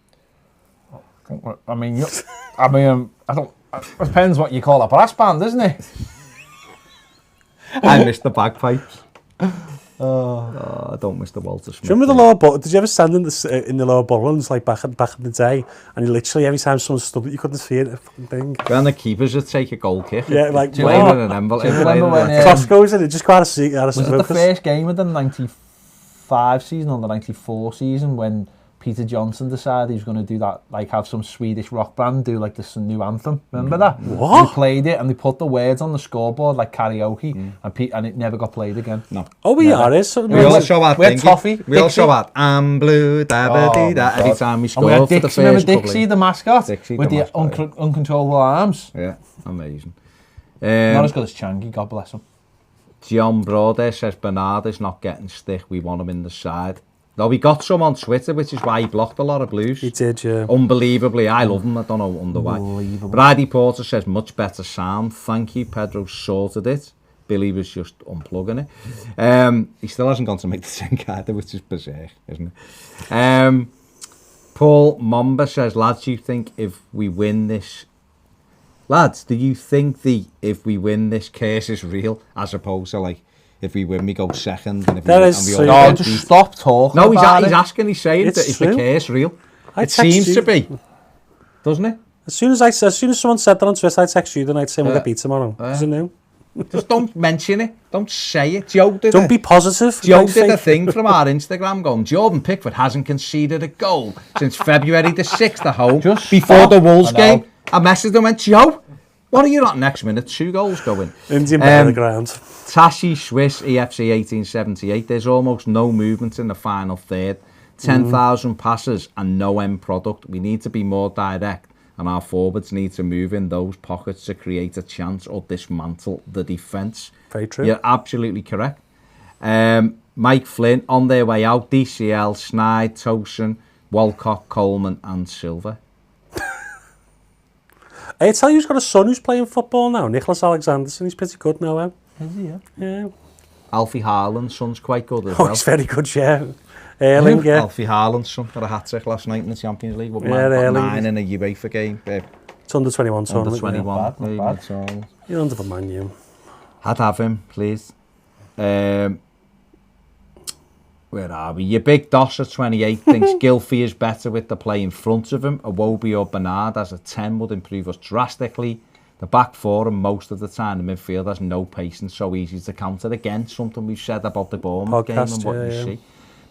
I mean, I don't. It depends what you call a brass band, isn't it? I missed the bagpipes. I don't miss the Walter Smith. Do you remember the lower button? Did you ever stand in the lower buttons like back in the day, and you literally every time someone stood, you couldn't see it, a fucking thing. When the keepers would take a goal kick. Yeah, like playing in an envelope. Do you remember when Costco's and it just quite a see. was it the first game of the '95 season or the '94 season when Peter Johnson decided he was going to do that, like have some Swedish rock band do like this new anthem? Remember that? What? They played it and they put the words on the scoreboard like karaoke, and it never got played again. No. Oh, we are. It's something We like also had we had Toffee, We also Dixie. had I'm blue, da ba dee da every time we And we had scored for the Dixie, remember first couple. Dixie, the mascot, Dixie, with the the mascot, uncontrollable arms. Yeah, amazing. Not as good as Changi, God bless him. John Broder says Bernard is not getting stick. We want him in the side. No, we got some on Twitter, which is why he blocked a lot of Blues. he did, yeah. Unbelievably, I love him. I don't know under why. Unbelievable. Brady Porter says much better sound. Thank you, Pedro sorted it. Billy was just unplugging it. He still hasn't gone to make the sync either, which is berserk, isn't it? Paul Momba says, lads, do you think if we win this... Lads, do you think if we win this curse is real, as opposed to like, if we win, we go second, and if That we, is and we true. all No, get just beat? stop talking No, about he's it. asking, he's saying, It's that is the true. curse real? I It text seems you. to be, doesn't it? As soon as someone said that on Twitter, I text you the night saying we'll get beat tomorrow. Is it new? Just don't mention it. Don't say it. Joe did Don't be positive. Joe like did a fake. thing from our Instagram going, Jordan Pickford hasn't conceded a goal since February the 6th at home. Just before stop. the Wolves I know. game. I messaged him and went, Joe, what are you not next minute? 2 goals going. Indian bed on the ground. Tashi Swiss EFC 1878. There's almost no movement in the final third. 10,000 passes and no end product. We need to be more direct, and our forwards need to move in those pockets to create a chance or dismantle the defence. Very true. You're absolutely correct. Mike Flynn, on their way out, DCL, Snide, Tosin, Walcott, Coleman and Silva. I tell you, he's got a son who's playing football now, Nicholas Alexanderson. He's pretty good now, Is he, yeah? Yeah. Alfie Haaland's son's quite good as Oh, well. he's very good, yeah. Erling, yeah. Alfie Haaland's son got a hat-trick last night in the Champions League. Yeah, Erling. 9 in a UEFA game. It's under 21 Under tournament. 21. Not bad, not bad. You're under the Man U. I'd have him, please. Where are we? Your big Doss at 28 thinks Gylfi is better with the play in front of him. Iwobi or Bernard as a 10 would improve us drastically. The back four and most of the time the midfield has no pace and so easy to counter. Again, something we've said about the Bournemouth game and what you see.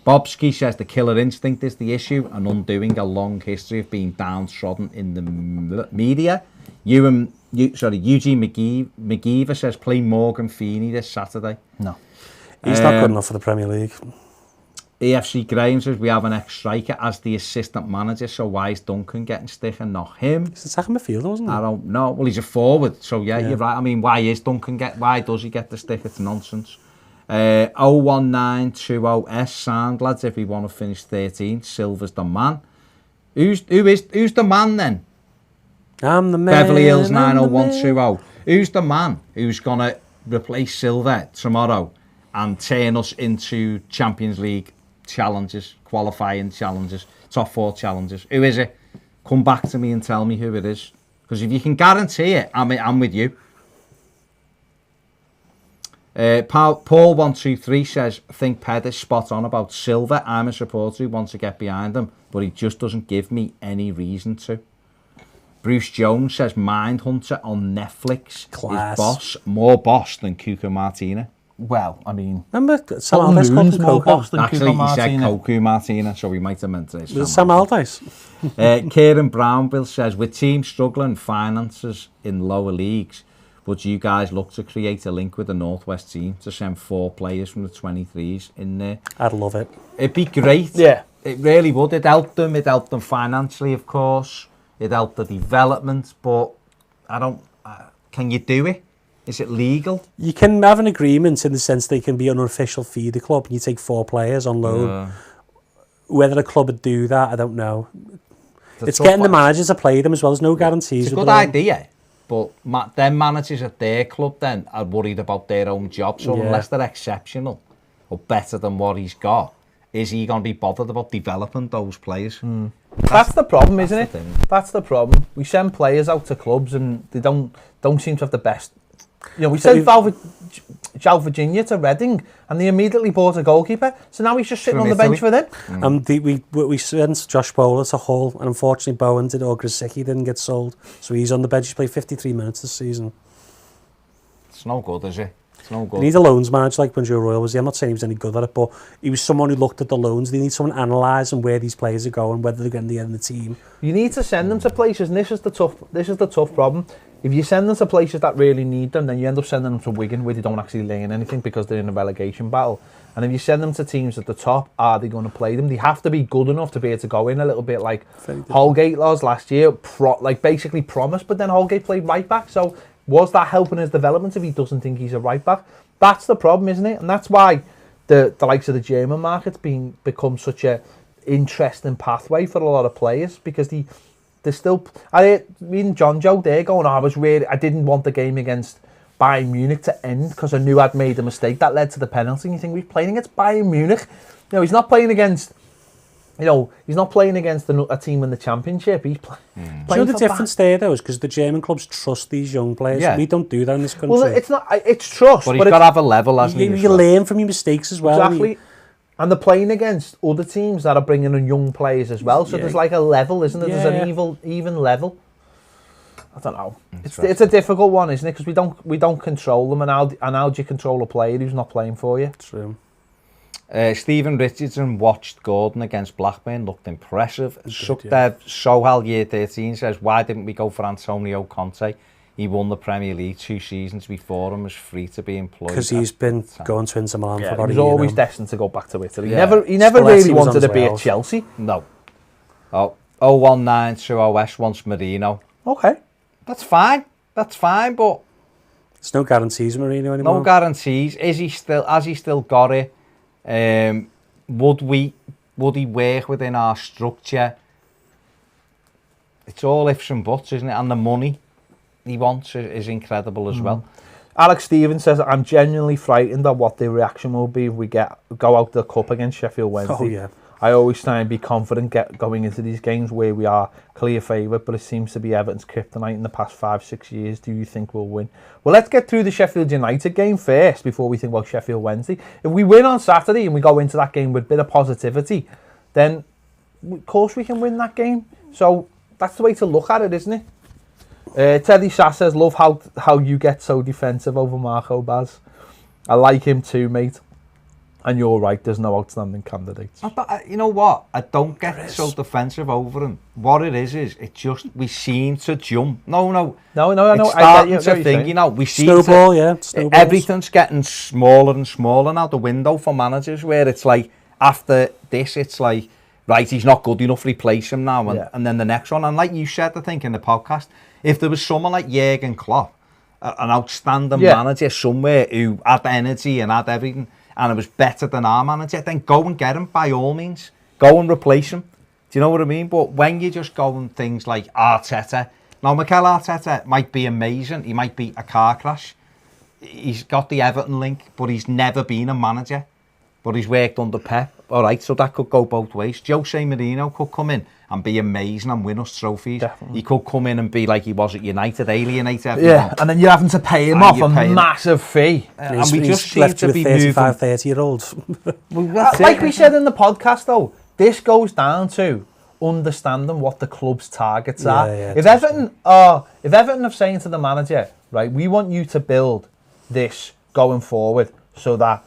Bobski says the killer instinct is the issue and undoing a long history of being downtrodden in the media. Eugene McGeever says play Morgan Feeney this Saturday. No. He's not good enough for the Premier League. AFC Graham says we have an ex-striker as the assistant manager, so why is Duncan getting stick and not him? He's a second midfielder, wasn't he? I don't know. Well, he's a forward, so yeah, you're right. I mean, why does he get the stick? It's nonsense. 01920S sound lads if we want to finish 13th. Silver's the man. Who's the man then? I'm the man. Beverly Hills 90120. Who's the man who's gonna replace Silver tomorrow and turn us into Champions League challenges, qualifying challenges, top 4 challenges? Who is it? Come back to me and tell me who it is. Because if you can guarantee it, I'm with you. Paul123 says, I think Ped is spot on about Silver. I'm a supporter who wants to get behind him, but he just doesn't give me any reason to. Bruce Jones says, Mindhunter on Netflix is more boss than Cuco Martina. Well, I mean... Remember Sam Allardyce called him Coco? Actually, he said Coco Martina, so we might have meant to say Sam Allardyce. Kieran Brownbill says, with teams struggling finances in lower leagues, would you guys look to create a link with the Northwest team to send 4 players from the 23s in there? I'd love it. It'd be great. Yeah. It really would. It'd help them. It'd help them financially, of course. It'd help the development, but can you do it? Is it legal? You can have an agreement in the sense they can be an unofficial feeder club and you take 4 players on loan. Whether a club would do that, I don't know. It's getting the managers to play them as well. There's no guarantees. It's a good idea, but them managers at their club then are worried about their own job. So unless they're exceptional or better than what he's got, is he going to be bothered about developing those players? That's the problem, isn't it? That's the problem. We send players out to clubs and they don't seem to have the best. You know, we sent João Virginia to Reading and they immediately bought a goalkeeper. So now he's just sitting on the bench for them. We sent Josh Bowler to Hull and unfortunately Bowen did, or Grzycki didn't get sold. So he's on the bench. He's played 53 minutes this season. It's no good, is it? It's no good. They need a loans manager like Managerial Royal was. I'm not saying he was any good at it, but he was someone who looked at the loans. They need someone analysing where these players are going, whether they're going to get in the team. You need to send them to places, and this is the tough problem. If you send them to places that really need them, then you end up sending them to Wigan where they don't actually learn anything because they're in a relegation battle. And if you send them to teams at the top, are they going to play them? They have to be good enough to be able to go in a little bit like Holgate was last year, basically promised, but then Holgate played right back. So was that helping his development if he doesn't think he's a right back? That's the problem, isn't it? And that's why the likes of the German market's become such a interesting pathway for a lot of players because they're still. Me and John Joe there going, I didn't want the game against Bayern Munich to end because I knew I'd made a mistake that led to the penalty. And you think we're playing against Bayern Munich? You know, he's not playing against. You know, he's not playing against a team in the Championship. He's playing. Do you know the difference there, though, is because the German clubs trust these young players. Yeah. We don't do that in this country. Well, it's not. It's trust. But he's got to have a level, hasn't he? You learn from your mistakes as well. Exactly. And they're playing against other teams that are bringing in young players as well. So there's like a level, isn't there? There's an even level. I don't know. It's a difficult one, isn't it? Because we don't control them, and how do you control a player who's not playing for you? True. Stephen Richardson watched Gordon against Blackburn, looked impressive. Sukdev Sohal Year 13 says, why didn't we go for Antonio Conte? He won the Premier League 2 seasons before and was free to be employed. Because he's been going to Inter Milan for about a year. He was always destined to go back to Italy. He never really wanted to be at Chelsea. No. 01920S wants Marino. Okay. That's fine, but there's no guarantees Marino anymore. No guarantees. Has he still got it? Would he work within our structure? It's all ifs and buts, isn't it? And the money he wants is incredible as well. Alex Stevens says, I'm genuinely frightened of what the reaction will be if we go out the cup against Sheffield Wednesday. Oh, yeah. I always try and be confident going into these games where we are clear favourite, but it seems to be Everton's kryptonite in the past 5-6 years. Do you think we'll win? Well, let's get through the Sheffield United game first before we think about Sheffield Wednesday. If we win on Saturday and we go into that game with a bit of positivity, then of course we can win that game. So that's the way to look at it, isn't it? Teddy Sass says, love how you get so defensive over Marco Baz. I like him too, mate. And you're right, there's no outstanding candidates. You know what? I don't get so defensive over him. What it is it just, we seem to jump. No. It's starting to think, you know, we seem Snowball, to... yeah. Snowballs. Everything's getting smaller and smaller now, the window for managers, where it's like, after this, it's like, right, he's not good enough, replace him now. And then the next one. And like you said, I think, in the podcast, if there was someone like Jurgen Klopp, an outstanding manager somewhere who had energy and had everything, and it was better than our manager, then go and get him by all means. Go and replace him. Do you know what I mean? But when you just go and things like Arteta, now Mikel Arteta might be amazing, he might be a car crash. He's got the Everton link, but he's never been a manager. But he's worked under Pep. All right, so that could go both ways. Jose Mourinho could come in and be amazing and win us trophies. Definitely. He could come in and be like he was at United, alienate everyone. Yeah, and then you're having to pay him off a massive fee. And we just seem to be 35, 30-year-olds. Like we said in the podcast, though, this goes down to understanding what the club's targets are. Yeah, if Everton have saying to the manager, right, we want you to build this going forward so that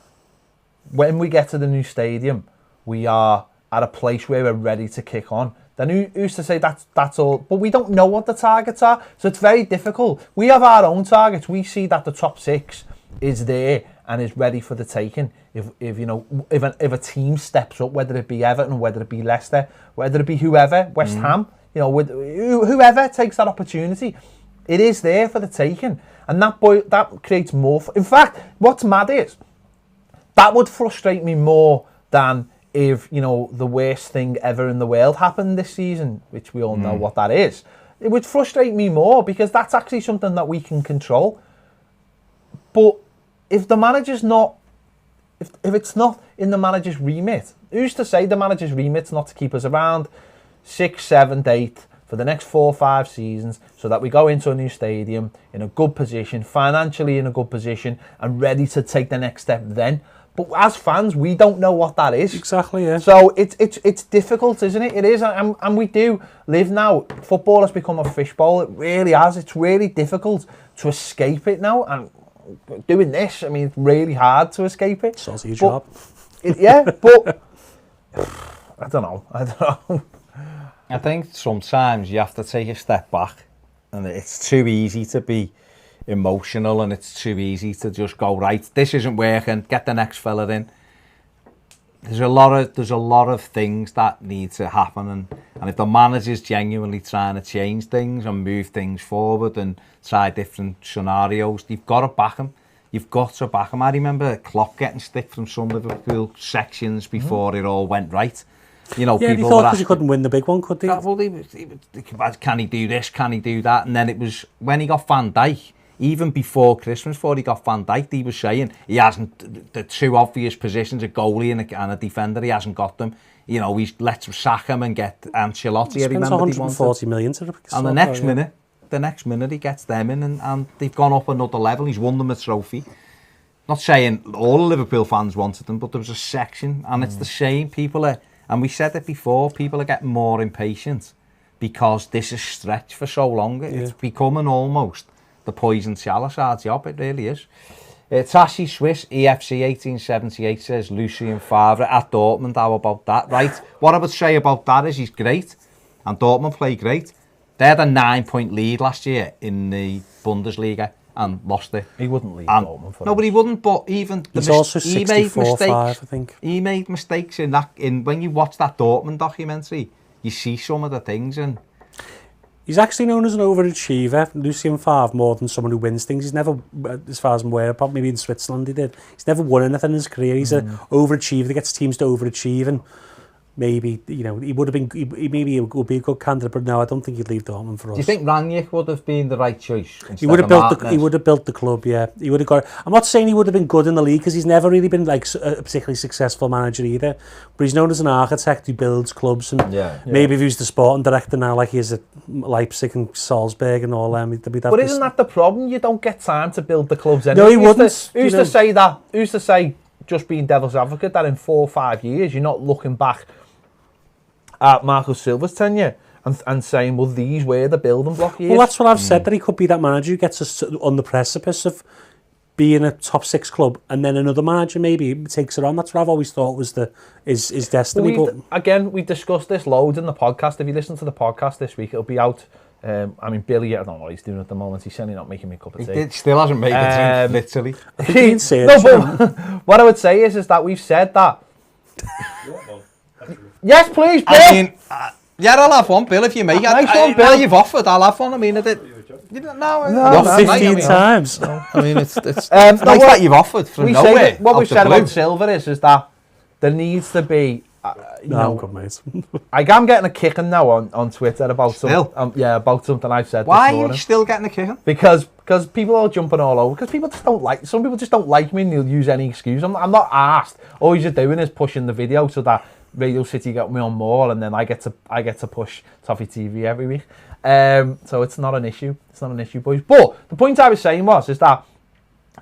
when we get to the new stadium, we are at a place where we're ready to kick on. Then who's to say that's all? But we don't know what the targets are, so it's very difficult. We have our own targets. We see that the top 6 is there and is ready for the taking. If a team steps up, whether it be Everton, whether it be Leicester, whether it be whoever, West Ham, whoever takes that opportunity, it is there for the taking, and that creates more. In fact, what's mad is that would frustrate me more than if, the worst thing ever in the world happened this season, which we all know what that is. It would frustrate me more because that's actually something that we can control. But if the manager's not, if it's not in the manager's remit, who's to say the manager's remit's not to keep us around 6, 7, 8 for the next 4 or 5 seasons so that we go into a new stadium in a good position, financially in a good position and ready to take the next step then. But as fans, we don't know what that is. Exactly, yeah. So it's difficult, isn't it? It is, and we do live now. Football has become a fishbowl. It really has. It's really difficult to escape it now. And doing this, I mean, it's really hard to escape it. It's also your job. But I don't know. I think sometimes you have to take a step back, and it's too easy to be emotional, and it's too easy to just go, right, this isn't working, get the next fella in. There's a lot of things that need to happen, and if the manager's genuinely trying to change things and move things forward and try different scenarios, you've got to back him. You've got to back him. I remember Klopp getting stick from some Liverpool sections before it all went right. People they thought because he couldn't win the big one, could they? Can he do this? Can he do that? And then it was when he got Van Dijk. Even before Christmas, before he got Van Dijk, he was saying he hasn't, the 2 obvious positions, a goalie and a defender, he hasn't got them. He's let's sack him and get Ancelotti. He spent 140 million to and the next minute he gets them in and they've gone up another level. He's won them a trophy. Not saying all the Liverpool fans wanted them, but there was a section, and it's the same. And we said it before, people are getting more impatient because this is stretched for so long. It's becoming almost the poison chalice, our job, it really is. Tashi Swiss, EFC 1878 says, Lucien Favre at Dortmund, how about that? Right, what I would say about that is he's great, and Dortmund play great. They had a 9-point lead last year in the Bundesliga and lost it. He wouldn't leave Dortmund for No, but he wouldn't, but even... He's also 64-5, I think. He made mistakes in when you watch that Dortmund documentary, you see some of the things and... He's actually known as an overachiever, Lucien Favre, more than someone who wins things. He's never, as far as I'm aware, probably maybe in Switzerland he did. He's never won anything in his career. He's an overachiever that gets teams to overachieve, and maybe, you know, he would have been, maybe he would be a good candidate, but no, I don't think he'd leave Dortmund for us. Do you think Rangnick would have been the right choice? He would have built the club, yeah. He would have got. I'm not saying he would have been good in the league because he's never really been like a particularly successful manager either. But he's known as an architect who builds clubs, and maybe if he was the sporting director now, like he is at Leipzig and Salzburg and all them, he'd be that. But isn't that the problem? You don't get time to build the clubs anyway. No, he wouldn't. Who's to say that? Who's to say, just being devil's advocate, that in 4 or 5 years you're not looking back at Marco Silva's tenure and saying, well, these were the building block years. Well, that's what I've said, that he could be that manager who gets us on the precipice of being a top 6 club, and then another manager maybe takes it on. That's what I've always thought was his destiny. But again, we discussed this loads in the podcast. If you listen to the podcast this week, it'll be out. I mean, Billy, I don't know what he's doing at the moment. He's certainly not making me a cup of tea. He still hasn't made the drink, literally. What I would say is that we've said that. Yes, please, Bill. I mean, yeah, I'll have one, Bill, if you make it. Nice one, Bill. Now you've offered, I'll have one. I mean, No, 15 times. No, I mean, it's nice that you've offered from nowhere. What we've said about Silva is that there needs to be. I'm good, mate. I'm getting a kicking now on Twitter about about something I've said. Why are you still getting a kicking? Because people are jumping all over. Because people just don't like. Some people just don't like me, and they'll use any excuse. I'm not asked. All you're doing is pushing the video so that Radio City got me on more, and then I get to push Toffee TV every week. So it's not an issue. It's not an issue, boys. But the point I was saying is that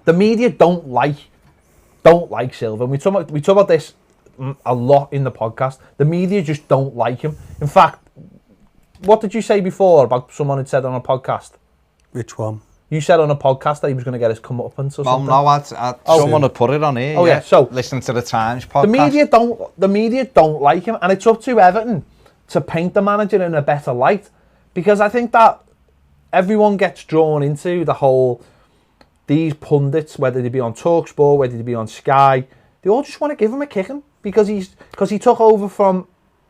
the media don't like Silva. And we talk about this a lot in the podcast. The media just don't like him. In fact, what did you say before about someone had said on a podcast? Which one? You said on a podcast that he was going to get his comeuppance or something. Well, no, someone had put it on here. Oh yeah. So listen to the Times podcast. The media don't like him, and it's up to Everton to paint the manager in a better light, because I think that everyone gets drawn into the whole. These pundits, whether they be on TalkSport, whether they be on Sky, they all just want to give him a kicking because he took over from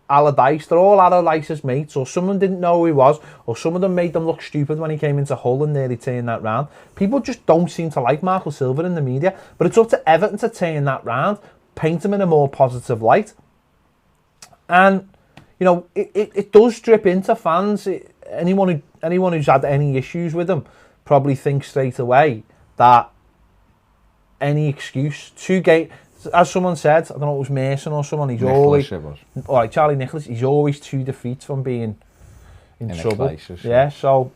Allardyce. They're all Allardyce's mates, or someone didn't know who he was, or some of them made them look stupid when he came into Hull and nearly turned that round. People just don't seem to like Marco Silva in the media, but it's up to Everton to turn that round, paint him in a more positive light. And, you know, it does drip into fans. Anyone who's had any issues with him probably thinks straight away that any excuse to get, as someone said, I don't know if it was Mason or someone, he's always, alright, Charlie Nicholas, he's always 2 defeats from being in trouble. Crisis, yeah, so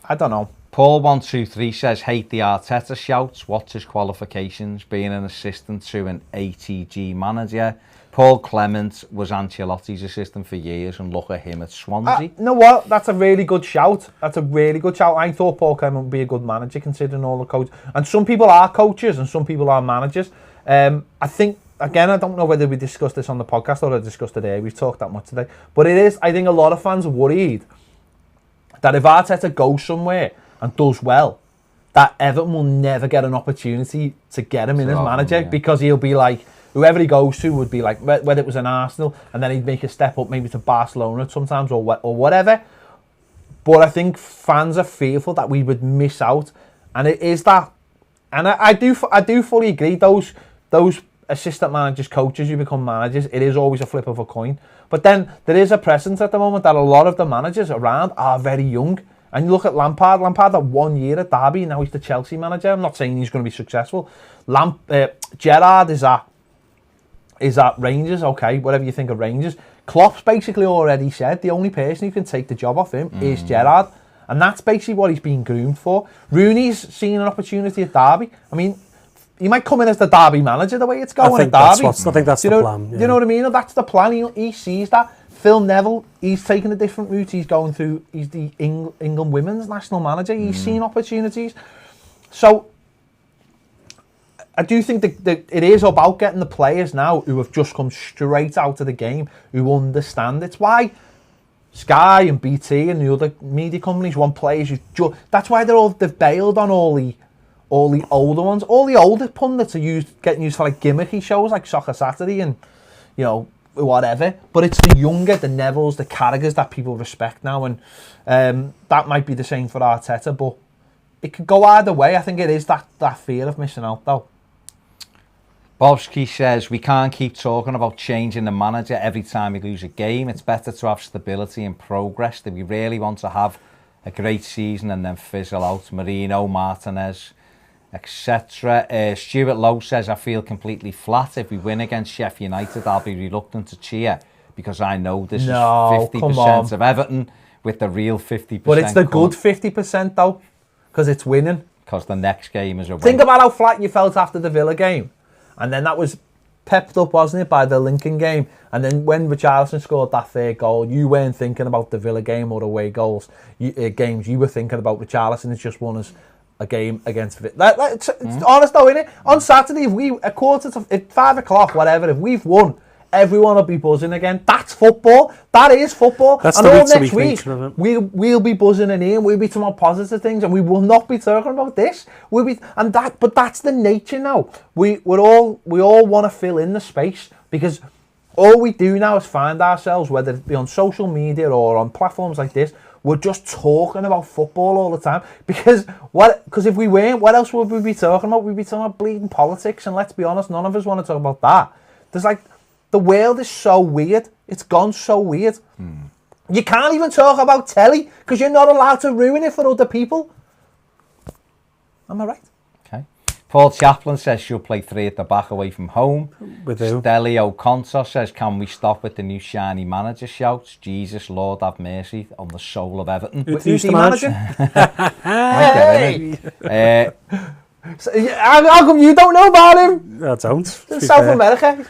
I don't know. Paul123 says, hate the Arteta shouts. What's his qualifications? Being an assistant to an ATG manager. Paul Clement was Ancelotti's assistant for years, and look at him at Swansea. You know what? That's a really good shout. I thought Paul Clement would be a good manager considering all the coaches. And some people are coaches and some people are managers. I think, again, I don't know whether we discussed this on the podcast or I discussed it today. We've talked that much today. But it is, I think a lot of fans are worried that if Arteta goes somewhere and does well, that Everton will never get an opportunity to get him in as manager, because he'll be like, whoever he goes to would be like, whether it was an Arsenal, and then he'd make a step up maybe to Barcelona sometimes or whatever. But I think fans are fearful that we would miss out, and it is that. And I do fully agree. Those assistant managers, coaches who become managers, it is always a flip of a coin. But then there is a precedent at the moment that a lot of the managers around are very young. And you look at Lampard. Lampard had 1 year at Derby, and now he's the Chelsea manager. I'm not saying he's going to be successful. Gerrard is at Rangers, okay, whatever you think of Rangers. Klopp's basically already said the only person who can take the job off him is Gerrard. And that's basically what he's been groomed for. Rooney's seen an opportunity at Derby. I mean, he might come in as the Derby manager the way it's going at Derby. I think that's the plan. Yeah. You know what I mean? That's the plan. He sees that. Phil Neville, he's taken a different route. He's the England women's national manager. He's seen opportunities. So I do think that it is about getting the players now who have just come straight out of the game, who understand. It's why Sky and BT and the other media companies want players who that's why they've bailed on all the older ones. All the older pundits are getting used for like gimmicky shows like Soccer Saturday and, you know, whatever. But it's the younger, the Nevilles, the Carragers that people respect now, and that might be the same for Arteta, but it could go either way. I think it is that fear of missing out though. Bobsky says, we can't keep talking about changing the manager every time we lose a game. It's better to have stability and progress. Do we really want to have a great season and then fizzle out? Marino, Martinez, etc. Stuart Lowe says, I feel completely flat. If we win against Sheffield United, I'll be reluctant to cheer because I know this is 50% of Everton with the real 50%. But it's the good 50% though, because it's winning. Because the next game is a win. Think about how flat you felt after the Villa game. And then that was pepped up, wasn't it, by the Lincoln game. And then when Richarlison scored that third goal, you weren't thinking about the Villa game or away goals. Games, you were thinking about Richarlison has just won us a game against Villa. It's honest though, innit? On Saturday, at 5 o'clock, whatever, if we've won, everyone will be buzzing again. That's football. That is football. That's and the all week-to-week next week, nature of it. we'll be buzzing in here. We'll be talking about positive things, and we will not be talking about this. But that's the nature now. We all want to fill in the space, because all we do now is find ourselves, whether it be on social media or on platforms like this, we're just talking about football all the time. Because if we weren't, what else would we be talking about? We'd be talking about bleeding politics, and let's be honest, none of us want to talk about that. The world is so weird. It's gone so weird. You can't even talk about telly because you're not allowed to ruin it for other people. Am I right? Okay. Paul Chaplin says she'll play 3 at the back away from home. With who? Stelio Conto says, can we stop with the new shiny manager shouts? Jesus, Lord have mercy on the soul of Everton. Who's the manager? Hey! How come you don't know about him? I don't. South America.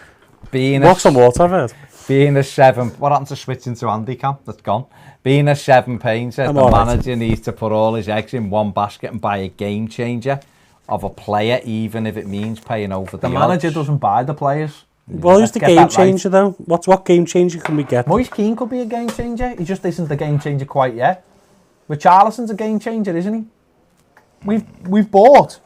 Walk some water, I've heard. Being a 7, what happened to switching to handicap? That's gone. Being a 7 Payne says the manager needs to put all his eggs in one basket and buy a game changer of a player, even if it means paying over the manager odds. doesn't buy the players. Well, who's the game changer though? What game changer can we get? Moise Keane could be a game changer. He just isn't the game changer quite yet. Richarlison's a game changer, isn't he? We've bought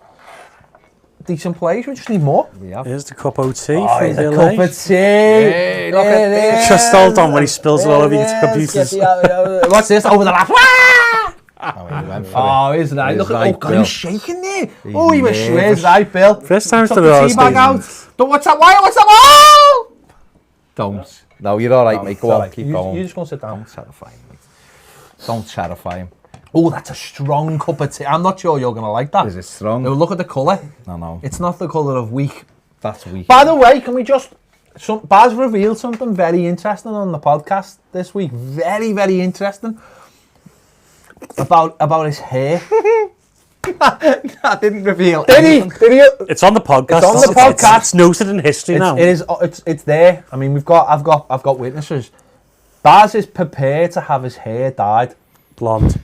decent players, we just need more. Here's the cup of tea. Oh, here's a cup of tea. Hey, look at this. Just hold on when he spills it all over your computers. What's this? Over the laugh. Oh, isn't it? Look at God, he's shaking there. He was nervous. swears, right, Bill? First time Took to the tea bag out. What's that? What's that? Oh! Don't. No, you're all right, mate. Go on, keep going. You just going to sit down. Don't terrify him, mate. Don't terrify him. Oh, that's a strong cup of tea. I'm not sure you're going to like that. Is it strong? No, look at the colour. No. It's not the colour of weak. That's weak. By the way, can we just... Baz revealed something very interesting on the podcast this week. Very, very interesting. About his hair. I didn't reveal. Did he? It's on the podcast. It's on the podcast. It's noted in history now. It is. It's there. I mean, I've got witnesses. Baz is prepared to have his hair dyed Blonde.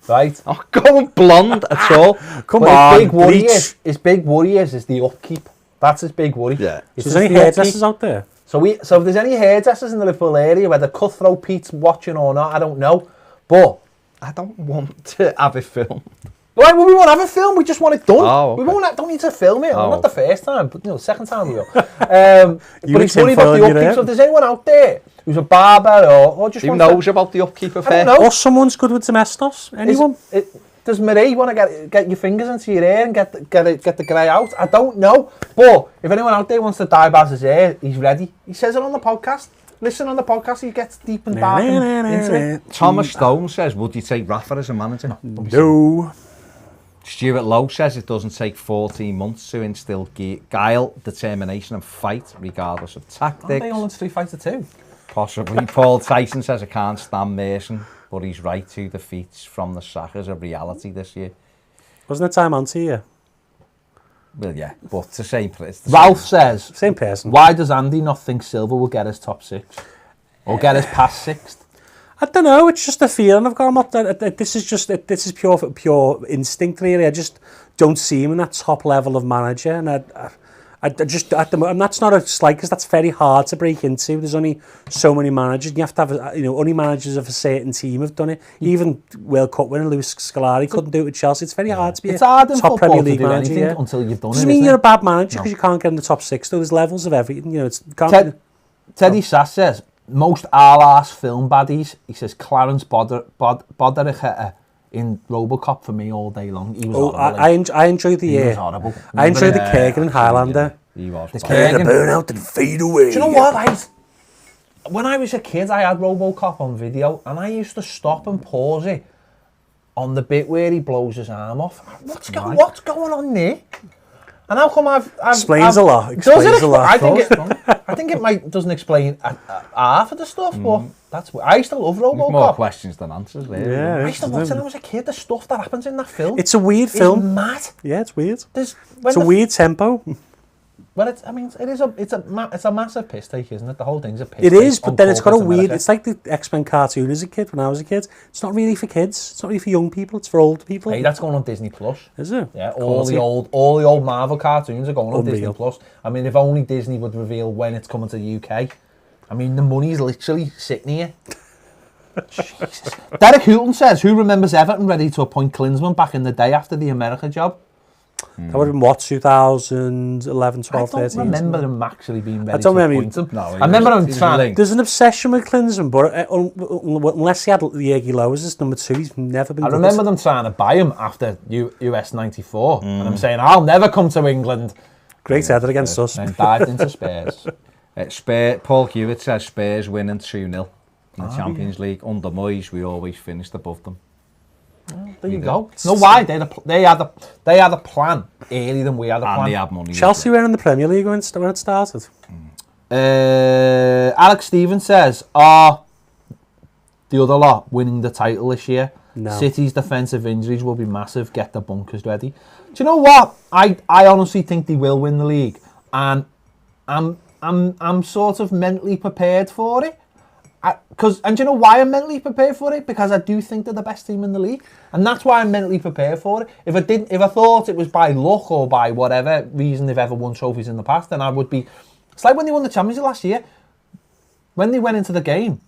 Right? Oh, going blonde at all? Come on, his big worry is the upkeep. That's his big worry. Yeah. So there's any hairdressers out there? So if there's any hairdressers in the Liverpool area, whether Cutthroat Pete's watching or not, I don't know. But I don't want to have it filmed. Right, well, we won't have a film. We just want it done. Oh, okay. We don't need to film it. Oh, Not the first time, but the second time we will. But he's worried about the upkeep. So if there's anyone out there who's a barber or just who knows about the upkeep of hair, or someone's good with domestos. Anyone? Does Marie want to get your fingers into your hair and get the grey out? I don't know. But if anyone out there wants to dye Baz's hair, he's ready. He says it on the podcast. Listen on the podcast, he gets deep and dark into it. Thomas Stone says, would you take Rafa as a manager? No. Stuart Lowe says it doesn't take 14 months to instill guile, determination and fight, regardless of tactics. Aren't they all in Street Fighter 2? Possibly. Paul Tyson says, I can't stand Mason, but he's right, 2 defeats from the sack is a reality this year. Wasn't it time on to you? Well, yeah, but it's the same place. Ralph says, same person. Why does Andy not think Silva will get his top 6? Or get his past 6th? I don't know, it's just a feeling I've got. I'm not, this is pure instinct really. I just don't see him in that top level of manager, and I just at the moment, and that's not a slight because that's very hard to break into. There's only so many managers. You have to have, only managers of a certain team have done it. Even World Cup winner Luis Scolari couldn't do it with Chelsea. It's very hard to be a top Premier League manager until you've done it. Doesn't mean you're a bad manager because you can't get in the top 6. Though there's levels of everything. Teddy Sass says most alas film baddies. He says Clarence Boderick in Robocop for me all day long. He was horrible. I enjoyed the He was horrible. I enjoyed the Kerrigan in Highlander. He was. Burn out and fade away. Do you know what? When I was a kid, I had RoboCop on video, and I used to stop and pause it on the bit where he blows his arm off. What's going on there? And how come I've explains a lot. I think it doesn't explain half of the stuff, but I still love RoboCop. More questions than answers, really. Yeah, I used to watch it when I was a kid. The stuff that happens in that film. It's a weird film. It's mad. Yeah, it's weird. It's a weird tempo. Well, it's a massive piss take, isn't it? The whole thing's a piss take. It is, take but then it's got a weird. America. It's like the X-Men cartoon as a kid. When I was a kid, it's not really for kids. It's not really for young people. It's for old people. Hey, that's going on Disney Plus. Is it? Yeah, all the old Marvel cartoons are going on Disney Plus. I mean, if only Disney would reveal when it's coming to the UK. I mean, the money's literally sitting here. Jesus. Derek Houghton says, "Who remembers Everton ready to appoint Klinsmann back in the day after the America job?" That would have been what, 2011, 12, 13? I don't remember him actually being ready I don't to remember appoint him. No, I remember him trying. There's an obsession with Klinsmann, but unless he had the Yergy Lowers as number 2, he's never been. I remember them trying to buy him after US 94, and I'm saying, I'll never come to England. Great header against us. And dived into Spurs. Paul Hewitt says Spurs winning 2-0 in the Champions League. Under Moyes, we always finished above them. There you go. No, why? They had a plan earlier than we had a plan. And they had money. Chelsea were in the Premier League when it started. Alex Stevens says, are the other lot winning the title this year? No. City's defensive injuries will be massive. Get the bunkers ready. Do you know what? I honestly think they will win the league, and I'm sort of mentally prepared for it. And do you know why I'm mentally prepared for it? Because I do think they're the best team in the league, and that's why I'm mentally prepared for it. If I thought it was by luck or by whatever reason they've ever won trophies in the past, then I would be. It's like when they won the Champions League last year. When they went into the game,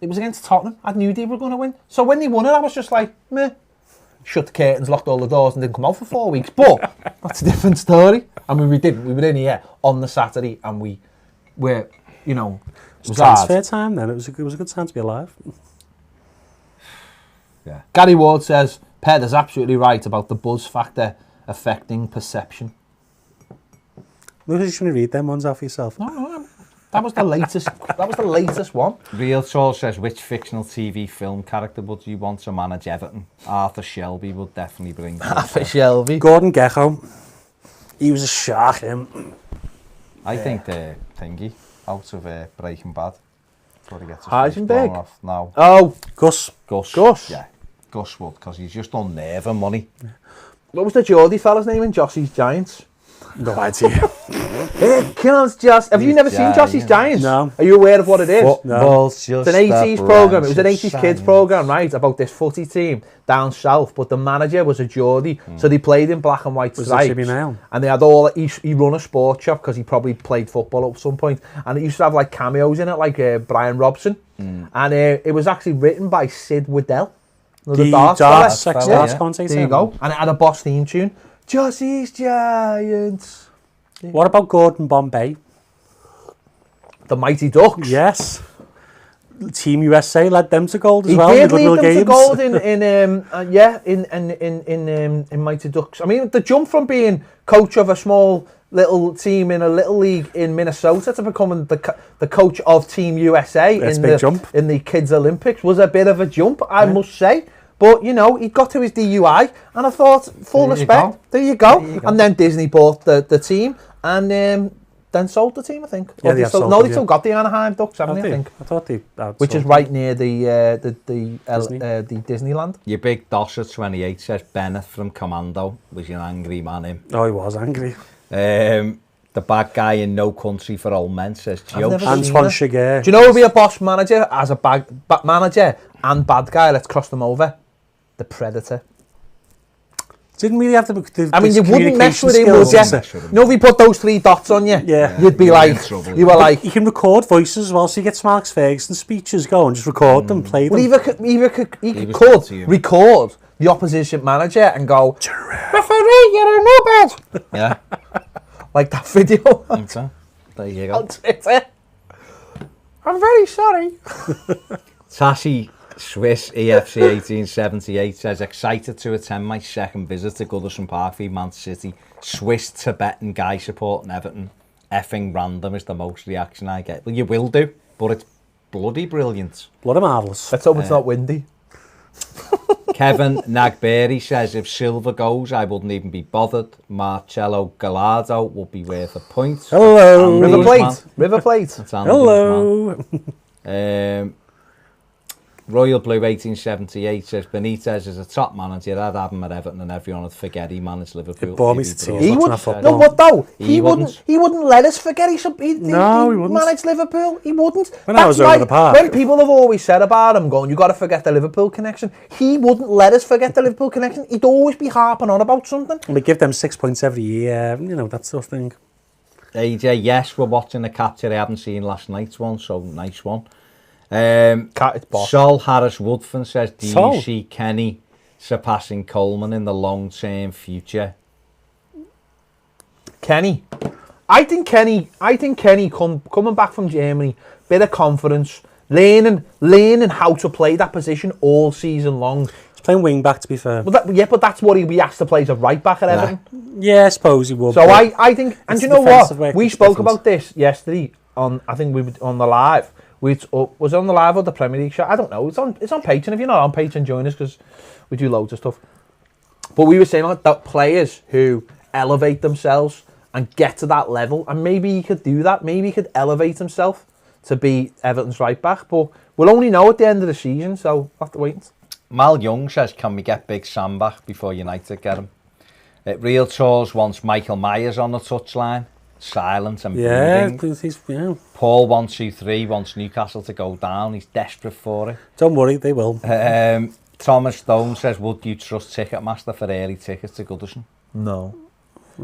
it was against Tottenham. I knew they were going to win. So when they won it, I was just like, meh. Shut the curtains, locked all the doors, and didn't come out for 4 weeks. But that's a different story. I mean, we didn't. We were in here on the Saturday, and we were, you know. It was transfer time then. It was a good time to be alive. Yeah. Gary Ward says, Ped is absolutely right about the buzz factor affecting perception. Look, you shouldn't read them ones off yourself. No. That was the latest one. Real Soul says, which fictional TV film character would you want to manage Everton? Arthur Shelby would definitely bring. Arthur Shelby. Gordon Gekko. He was a shark, him. I think the thingy out of Breaking Bad. Before he gets his Heisenberg? off now. Oh, Gus. Yeah, Gus would, because he's just on nerve and money. What was the Geordie fella's name in Jossie's Giants? No idea. It kills Joss. Have you never seen Jossie's Giants? No. Are you aware of what it is? Football's just it's an 80s programme. It was an 80s kids programme, right? About this footy team down south. But the manager was a Geordie. So they played in black and white stripes. Jimmy Nail? And they had he run a sports shop because he probably played football at some point. And it used to have like cameos in it, like Brian Robson. And it was actually written by Sid Waddell. The darts commentator. There you go. And it had a boss theme tune. Jossie's Giants. What about Gordon Bombay? The Mighty Ducks. Yes. Team USA led them to gold as he well. He did lead them to gold in Mighty Ducks. I mean, the jump from being coach of a small little team in a little league in Minnesota to becoming the coach of Team USA in the Kids Olympics was a bit of a jump, I must say. But, you know, he got to his DUI, and I thought, full respect, there you go. And then Disney bought the team, and then sold the team, I think. Yeah, they still got the Anaheim Ducks, haven't they, I think? I thought they which is right near the Disneyland. Your big doss at 28 says Bennett from Commando was an angry man, him. Oh, he was angry. The bad guy in No Country for Old Men says Joe. Antoine Chigurh. Do you know who would be a boss manager as a bad manager and bad guy? Let's cross them over. The Predator. Didn't really have the I mean, you wouldn't mess with him, would you? You know, if he put those 3 dots on you, you'd be like, you were like... You can record voices as well, so you get some Alex Ferguson speeches going, just record them, play them. Well, he could record the opposition manager and go, referee, you're a knobhead! Yeah. Like that video. There you go. On Twitter. I'm very sorry. Sassy Swiss EFC 1878 says, excited to attend my second visit to Goodison Park v Man City. Swiss Tibetan guy supporting Everton. Effing random is the most reaction I get. Well, you will do, but it's bloody brilliant. Bloody marvellous. Let's hope it's not windy. Kevin Nagberry says, if Silva goes, I wouldn't even be bothered. Marcello Gallardo would be worth a point. Hello. River Andy's Plate. River Plate. That's Andy's Hello. man. Royal Blue 1878 says, Benitez is a top manager. I'd have him at Everton and everyone would forget he managed Liverpool. It bore me to tears. He watching would. that football. No, what though? He wouldn't. He wouldn't let us forget he No, he wouldn't. managed Liverpool. He wouldn't. When I was over the park. When people have always said about him, going, you got to forget the Liverpool connection. He wouldn't let us forget the Liverpool connection. He'd always be harping on about something. And we give them 6 points every year, you know, that sort of thing. AJ, yes, we're watching the capture I haven't seen last night's one, so nice one. It's boss. Sol Harris Woodfin says, do Sol? you see Kenny surpassing Coleman in the long-term future? Kenny. I think Kenny coming back from Germany, bit of confidence, learning how to play that position all season long. He's playing wing back, to be fair. But that's what he'll be asked to play as a right back at Everton. Yeah, I suppose he would. So I think, and It's do you know defensive what? work We that's spoke different. about this yesterday I think we were on the live. Was it on the live or the Premier League show? I don't know. It's on Patreon. If you're not on Patreon, join us because we do loads of stuff. But we were saying like that players who elevate themselves and get to that level, and maybe he could do that. Maybe he could elevate himself to be Everton's right back. But we'll only know at the end of the season, so we'll have to wait. Mal Young says, can we get Big Sam back before United get him? Real Tours wants Michael Myers on the touchline. Silent and breathing. Yeah. Paul 123 wants Newcastle to go down. He's desperate for it. Don't worry, they will. Thomas Stone says, would you trust Ticketmaster for early tickets to Goodison? No.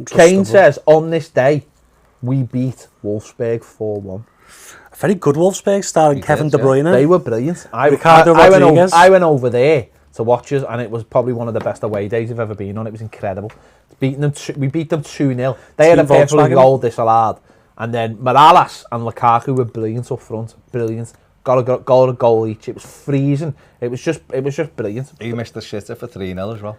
Kane says, on this day, we beat Wolfsburg 4-1. A very good Wolfsburg starring Kevin De Bruyne. They were brilliant. Ricardo Rodriguez. I went over there to watch us, and it was probably one of the best away days I've ever been on. It was incredible. We beat them 2-0. They had a perfect goal disallowed. And then Morales and Lukaku were brilliant up front. Brilliant. Got a goal each. It was freezing. It was just brilliant. He missed the shitter for 3-0 as well.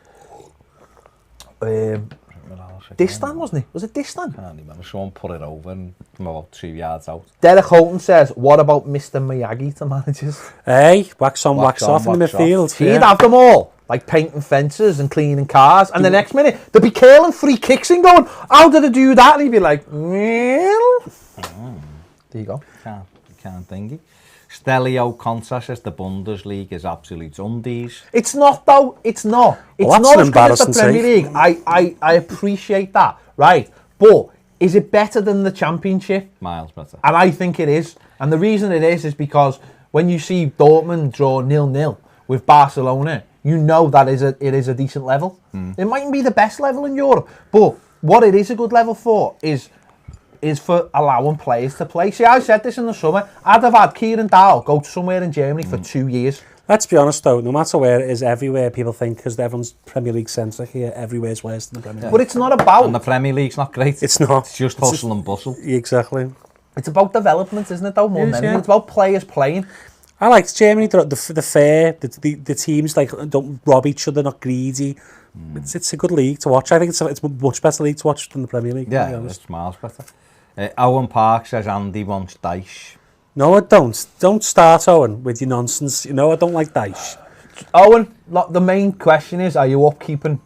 Distan, wasn't he? Was it Distan? I can't remember. Someone put it over and from about 2 yards out. Derek Houghton says, what about Mr. Miyagi to managers? Hey, wax on, wax off in the midfield. He'd have them all. Like painting fences and cleaning cars. And the next minute, they'd be curling free kicks and going, how did they do that? And he'd be like, well. There you go. Can't thingy. Stelio Conta says the Bundesliga is absolute undies. It's not though. It's not. It's Well, not that's as good as the an Premier League. I appreciate that, right? But is it better than the Championship? Miles better. And I think it is. And the reason it is because when you see Dortmund draw 0-0 with Barcelona, you know that it is a decent level. It mightn't be the best level in Europe, but what it is a good level for is for allowing players to play. See, I said this in the summer. I'd have had Kieran Dowell go to somewhere in Germany for 2 years. Let's be honest though, no matter where it is, everywhere people think, because everyone's Premier League centric here, everywhere's worse than the Premier League. But it's not about... And the Premier League's not great. It's not. It's just hustle and bustle. Exactly. It's about development, isn't it, though, more than anything? Yeah. It's about players playing. I like Germany, the fair, the teams like don't rob each other, not greedy. It's a good league to watch. I think it's a much better league to watch than the Premier League. Yeah, it's miles better. Owen Park says Andy wants Dyche. No, I don't. Don't start, Owen, with your nonsense. You know, I don't like Dyche. Owen, the main question is, are you upkeeping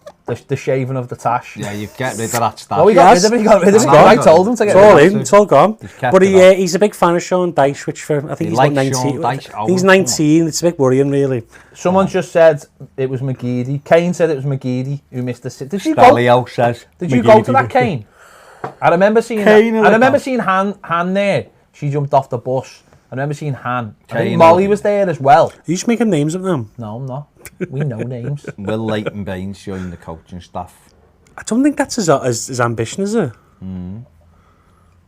the shaving of the tash? Yeah, you get rid of that stuff. Oh, he got rid of it. I told him to get It's all rid of it. in. It's all gone. But he's a big fan of Sean Dyche, which I think he's about 19. I think he's 19. It's a bit worrying, really. Someone just said it was McGeady. Kane said it was McGeady who missed the sit. Did you says Did you go to that, Kane? I remember seeing Han there. She jumped off the bus. I remember seeing Han. I think Molly was there as well. Are you just making names of them? No, I'm not. We know names. Will Leighton Baines join the coaching staff? I don't think that's his ambition, is it?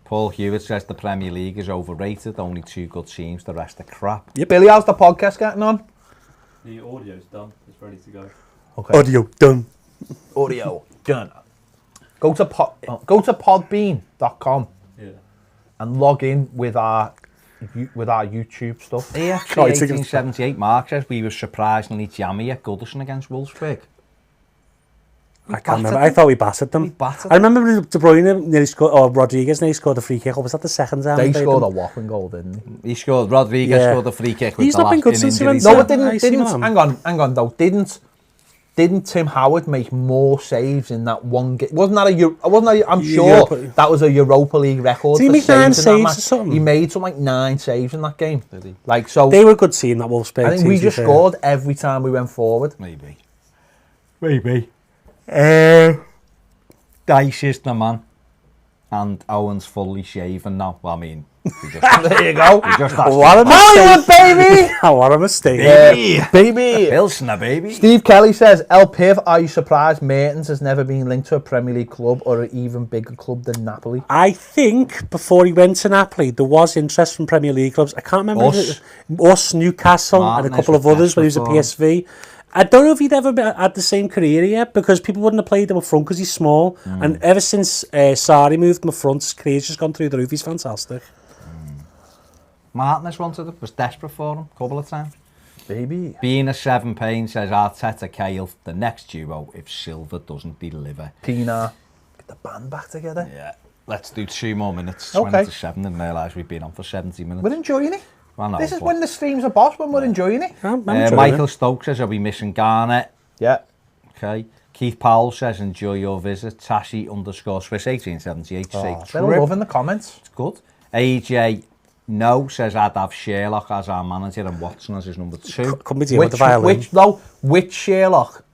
Paul Hewitt says the Premier League is overrated. Only 2 good teams. The rest are crap. Yep. Billy, how's the podcast getting on? The audio's done. It's ready to go. Okay. Audio done. Audio done. Go to podbean.com Yeah. and log in with our with our YouTube stuff. AFC Sorry, 1878 Mark says we were surprisingly jammy at Goodison against Wolfsburg. I can't remember. I thought we battered them. battered I remember De Bruyne nearly scored, or Rodriguez nearly scored a free kick. Or was that the second time? They scored a whopping goal, didn't they? He scored. Rodriguez scored a free kick with He's the not been last good in since he injury. went No, it I see didn't. him. Hang on though. Didn't Tim Howard make more saves in that one game? Wasn't that I'm sure that was a Europa League record. Did he for make 9 in that saves match. or something? He made something like 9 saves in that game. Did he? Like, so They were a good team, that Wolfsburg I think team, we to be just fair. scored every time we went forward. Maybe. Dice is the man. And Owen's fully shaven now. Well, I mean, There you go. he just has What a Hollywood, mistake. baby! What a mistake. Baby! Pilsner, baby. Steve Kelly says, El Piv, are you surprised Mertens has never been linked to a Premier League club or an even bigger club than Napoli? I think before he went to Napoli, there was interest from Premier League clubs. I can't remember. Us, Newcastle, and a Martinez couple of was others when he was at best PSV. I don't know if he'd ever had the same career yet because people wouldn't have played him up front because he's small. And ever since Sarri moved him up front, his career's just gone through the roof. He's fantastic. Martinez was desperate for him a couple of times. Baby. Being a 7 Payne says Arteta Cahill, the next duo if Silva doesn't deliver. Pina. Get the band back together. Yeah. Let's do 2 more minutes. Okay. 20 to 7 and realise we've been on for 70 minutes. We're enjoying it. Well, no, This is but- when the streams are boss, when we're enjoying it. I'm enjoying Michael it. Stokes says, are we missing Garnett? Yeah. Okay. Keith Powell says, enjoy your visit. Tashi _Swiss 1878 say They're trip. loving the comments. It's good. AJ No says I'd have Sherlock as our manager and Watson as his number 2. Couldn't be dealing with the violin. Which Sherlock?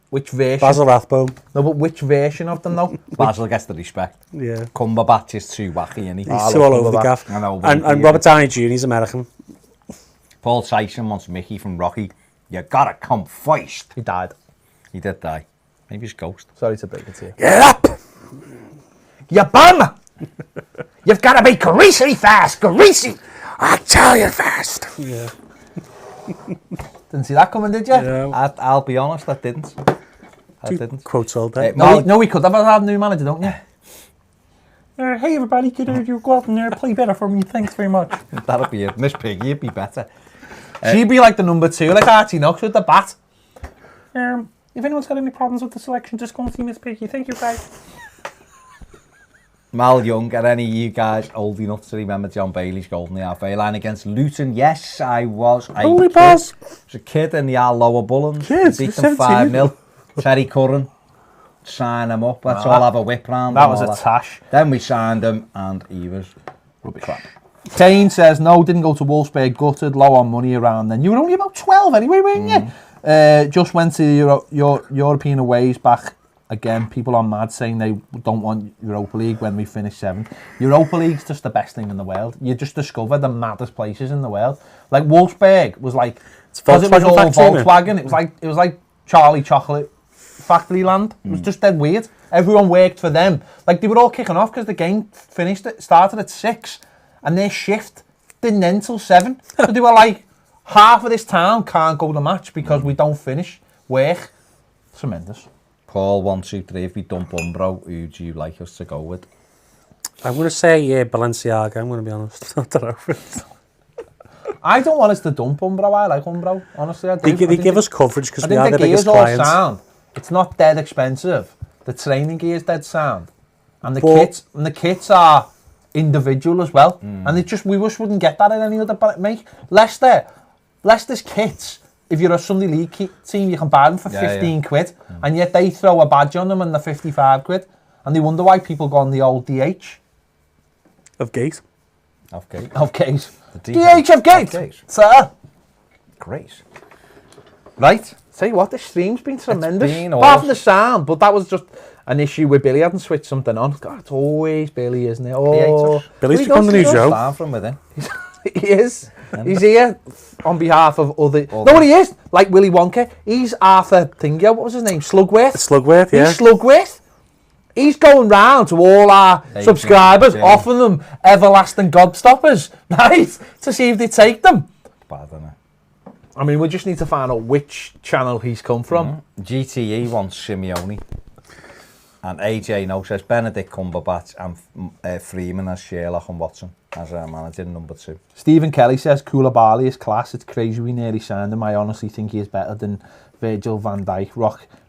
Which version? Basil Rathbone. No, but which version of them though? Basil gets the respect. Yeah. Cumberbatch is too wacky, isn't he? He's too all over the gaff. I know, but And Robert Downey Jr. is American. Paul Tyson wants Mickey from Rocky. You gotta come first. He died. He did die. Maybe he's ghost. Sorry to break it to you. Get up! You bum! You've got to be greasy fast, greasy! I tell you fast. Yeah. Didn't see that coming, did you? Yeah. I'll be honest, I didn't. I didn't. Quotes all day. No, we could have had a new manager, don't you? Hey everybody, could you go out and play better for me? Thanks very much. That'd be it. Miss Piggy would be better. She'd be like the number 2, like Archie Knox with the bat. If anyone's got any problems with the selection, just go and see Miss Piggy. Thank you, guys. Mal Young, are any of you guys old enough to remember John Bailey's goal in the halfway line against Luton? Yes, I was. Holy balls. I was a kid in the lower Bullens. Kids, Beat you're them 5-0. Terry Curran. Sign him up. Let's all have a whip round. That was a tash. Then we signed him and he was rubbish. Crap. Kane says, no, didn't go to Wolfsburg, gutted, low on money around then. You were only about 12 anyway, weren't you? Just went to the European aways back again. People are mad saying they don't want Europa League when we finish 7th. Europa League's just the best thing in the world. You just discover the maddest places in the world. Like Wolfsburg was like, because it was all Volkswagen, it was like Charlie Chocolate Factory Land. It was just dead weird. Everyone worked for them. Like they were all kicking off because the game started at 6 and their shift didn't end till 7. So they were like, half of this town can't go to the match because we don't finish work. Tremendous. Paul, 1, 2, 3, if we dump Umbro, who do you like us to go with? I'm going to say Balenciaga, I'm going to be honest. I don't know. I don't want us to dump Umbro. I like Umbro, honestly. I do. They give us coverage because we are the biggest all clients. sound. It's not dead expensive. The training gear is dead sound. And the kits are individual as well. And we just wouldn't get that in any other mate. Leicester's kits, if you're a Sunday League team, you can buy them for 15 quid. And yet they throw a badge on them and they're 55 quid. And they wonder why people go on the old DH. Of Gate. Of Gate. Of Gate. DH of Gate. Sir. Great. Right. Tell you what, the stream's been tremendous. Been apart from the sound, but that was just an issue with Billy. Hadn't switched something on. God, it's always Billy, isn't it? Oh, Billy's become the new Joe. Start from within. He is. He's here on behalf of other. No, what he is, like Willy Wonka. He's Arthur Thingo. What was his name? Slugworth. Slugworth, yeah. He's Slugworth. He's going round to all our subscribers, offering them everlasting gobstoppers, right? To see if they take them. Bad, isn't it? I mean, we just need to find out which channel he's come from. GTE wants Simeone. And AJ now says Benedict Cumberbatch and Freeman as Sherlock and Watson as manager number 2. Stephen Kelly says Koulibaly is class. It's crazy we nearly signed him. I honestly think he is better than Virgil van Dijk.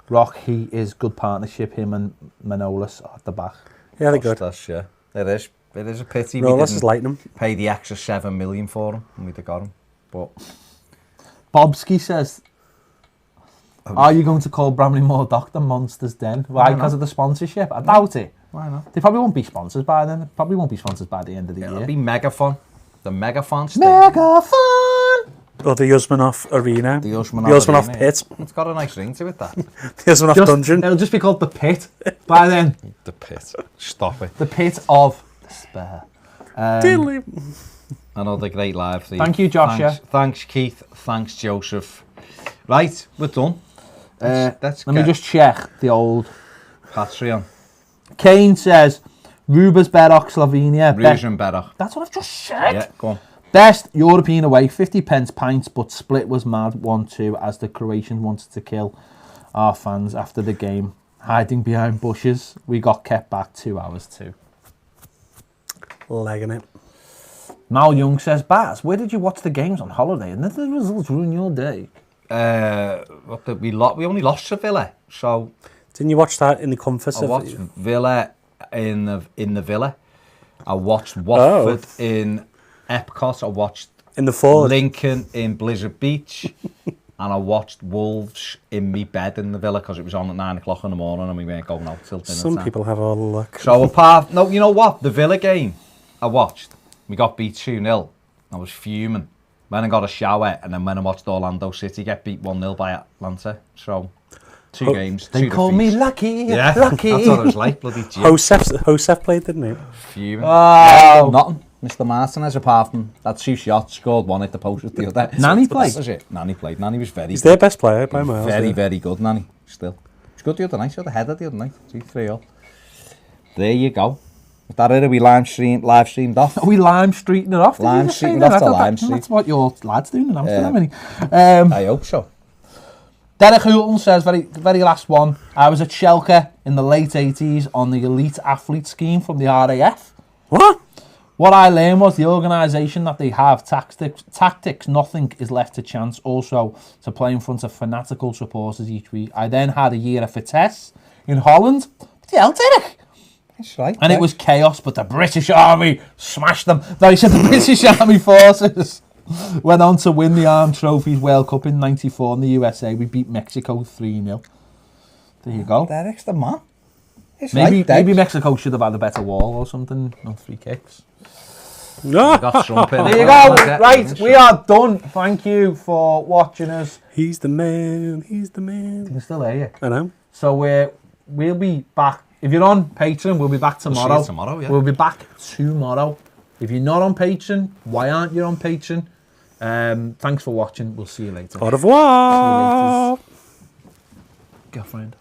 Rock, he is good partnership. Him and Manolas at the back. Yeah, they're good. Yeah, it is. It is a pity Manolas we is didn't lighting him. pay the extra 7 million for him and we'd have got him. But Bobski says, are you going to call Bramley Moore Dr. Monsters Den? Why? Because of the sponsorship? I doubt it. Why not? They probably won't be sponsors by then. Probably won't be sponsors by the end of the It'll year. be Megaphone. The Megaphone Stadium. Megaphone! Or the Yusmanov Arena. The The Usmanov Yusmanov Arena. Pit. It's got a nice ring to it, that. The Yusmanov Dungeon. It'll just be called The Pit by then. The Pit. Stop it. The Pit of Despair. Diddly. Another great live feed. Thank you, Joshua. Thanks, Keith. Thanks, Joseph. Right, we're done. Let's Let me just check the old Patreon. Kane says Rubers Berok Slovenia. Ruben Berach. That's what I've just said. Yeah, go on. Best European away, 50 pence pints, but split was mad 1-2 as the Croatians wanted to kill our fans after the game. Hiding behind bushes, we got kept back 2 hours too. Legging it. Mal Young says, Baz, where did you watch the games on holiday? And did the results ruin your day? We only lost to Villa, so Didn't you watch that in the comfort I of watched Villa in the Villa. I watched Watford in Epcot. I watched in the Ford? Lincoln in Blizzard Beach, and I watched Wolves in me bed in the Villa because it was on at 9 o'clock in the morning and we weren't going out till dinner Some time. people have all the luck. So you know what? The Villa game I watched, we got beat 2-0. I was fuming. Went and got a shower, and then went and watched Orlando City get beat 1-0 by Atlanta. So, 2 games, 2 They call me defeats. lucky, Yeah, lucky. that's what it was like, bloody Jim. Joseph played, didn't he? Fuming. Oh. Nothing. Mr. Martinez, apart from that 2 shots, scored 1 at the post the other. Nanny played? That was it. Nanny played. Nanny was very He's good. their best player by miles. Very, yeah. very good, Nanny, still. He was good the other night. He had a header the other night. 2-3-0. There you go. Is that it? Are we live streamed off? Are we lime streeting it off? Lime streeting off to Lime Street. That's what your lad's doing in Amsterdam, isn't he? I hope so. Derek Houghton says, very last one. I was at Schalke in the late 80s on the elite athlete scheme from the RAF. What? What I learned was the organisation that they have, tactics, nothing is left to chance. Also, to play in front of fanatical supporters each week. I then had a year of Vitesse in Holland. What the hell, Derek? That's right. And it was chaos, but the British Army smashed them. No, he said the British Army forces went on to win the Armed Trophies World Cup in '94 in the USA. We beat Mexico 3-0. There you go. Derek's the man. It's Maybe Mexico should have had a better wall or something. No free kicks. Got Trump in. There you go. Right, we are done. Thank you for watching us. He's the man. He's the man. You can still hear you. I know. So we'll be back. If you're on Patreon, we'll be back tomorrow. We'll see you tomorrow, yeah. We'll be back tomorrow. If you're not on Patreon, why aren't you on Patreon? Thanks for watching. We'll see you later. Au revoir. Girlfriend.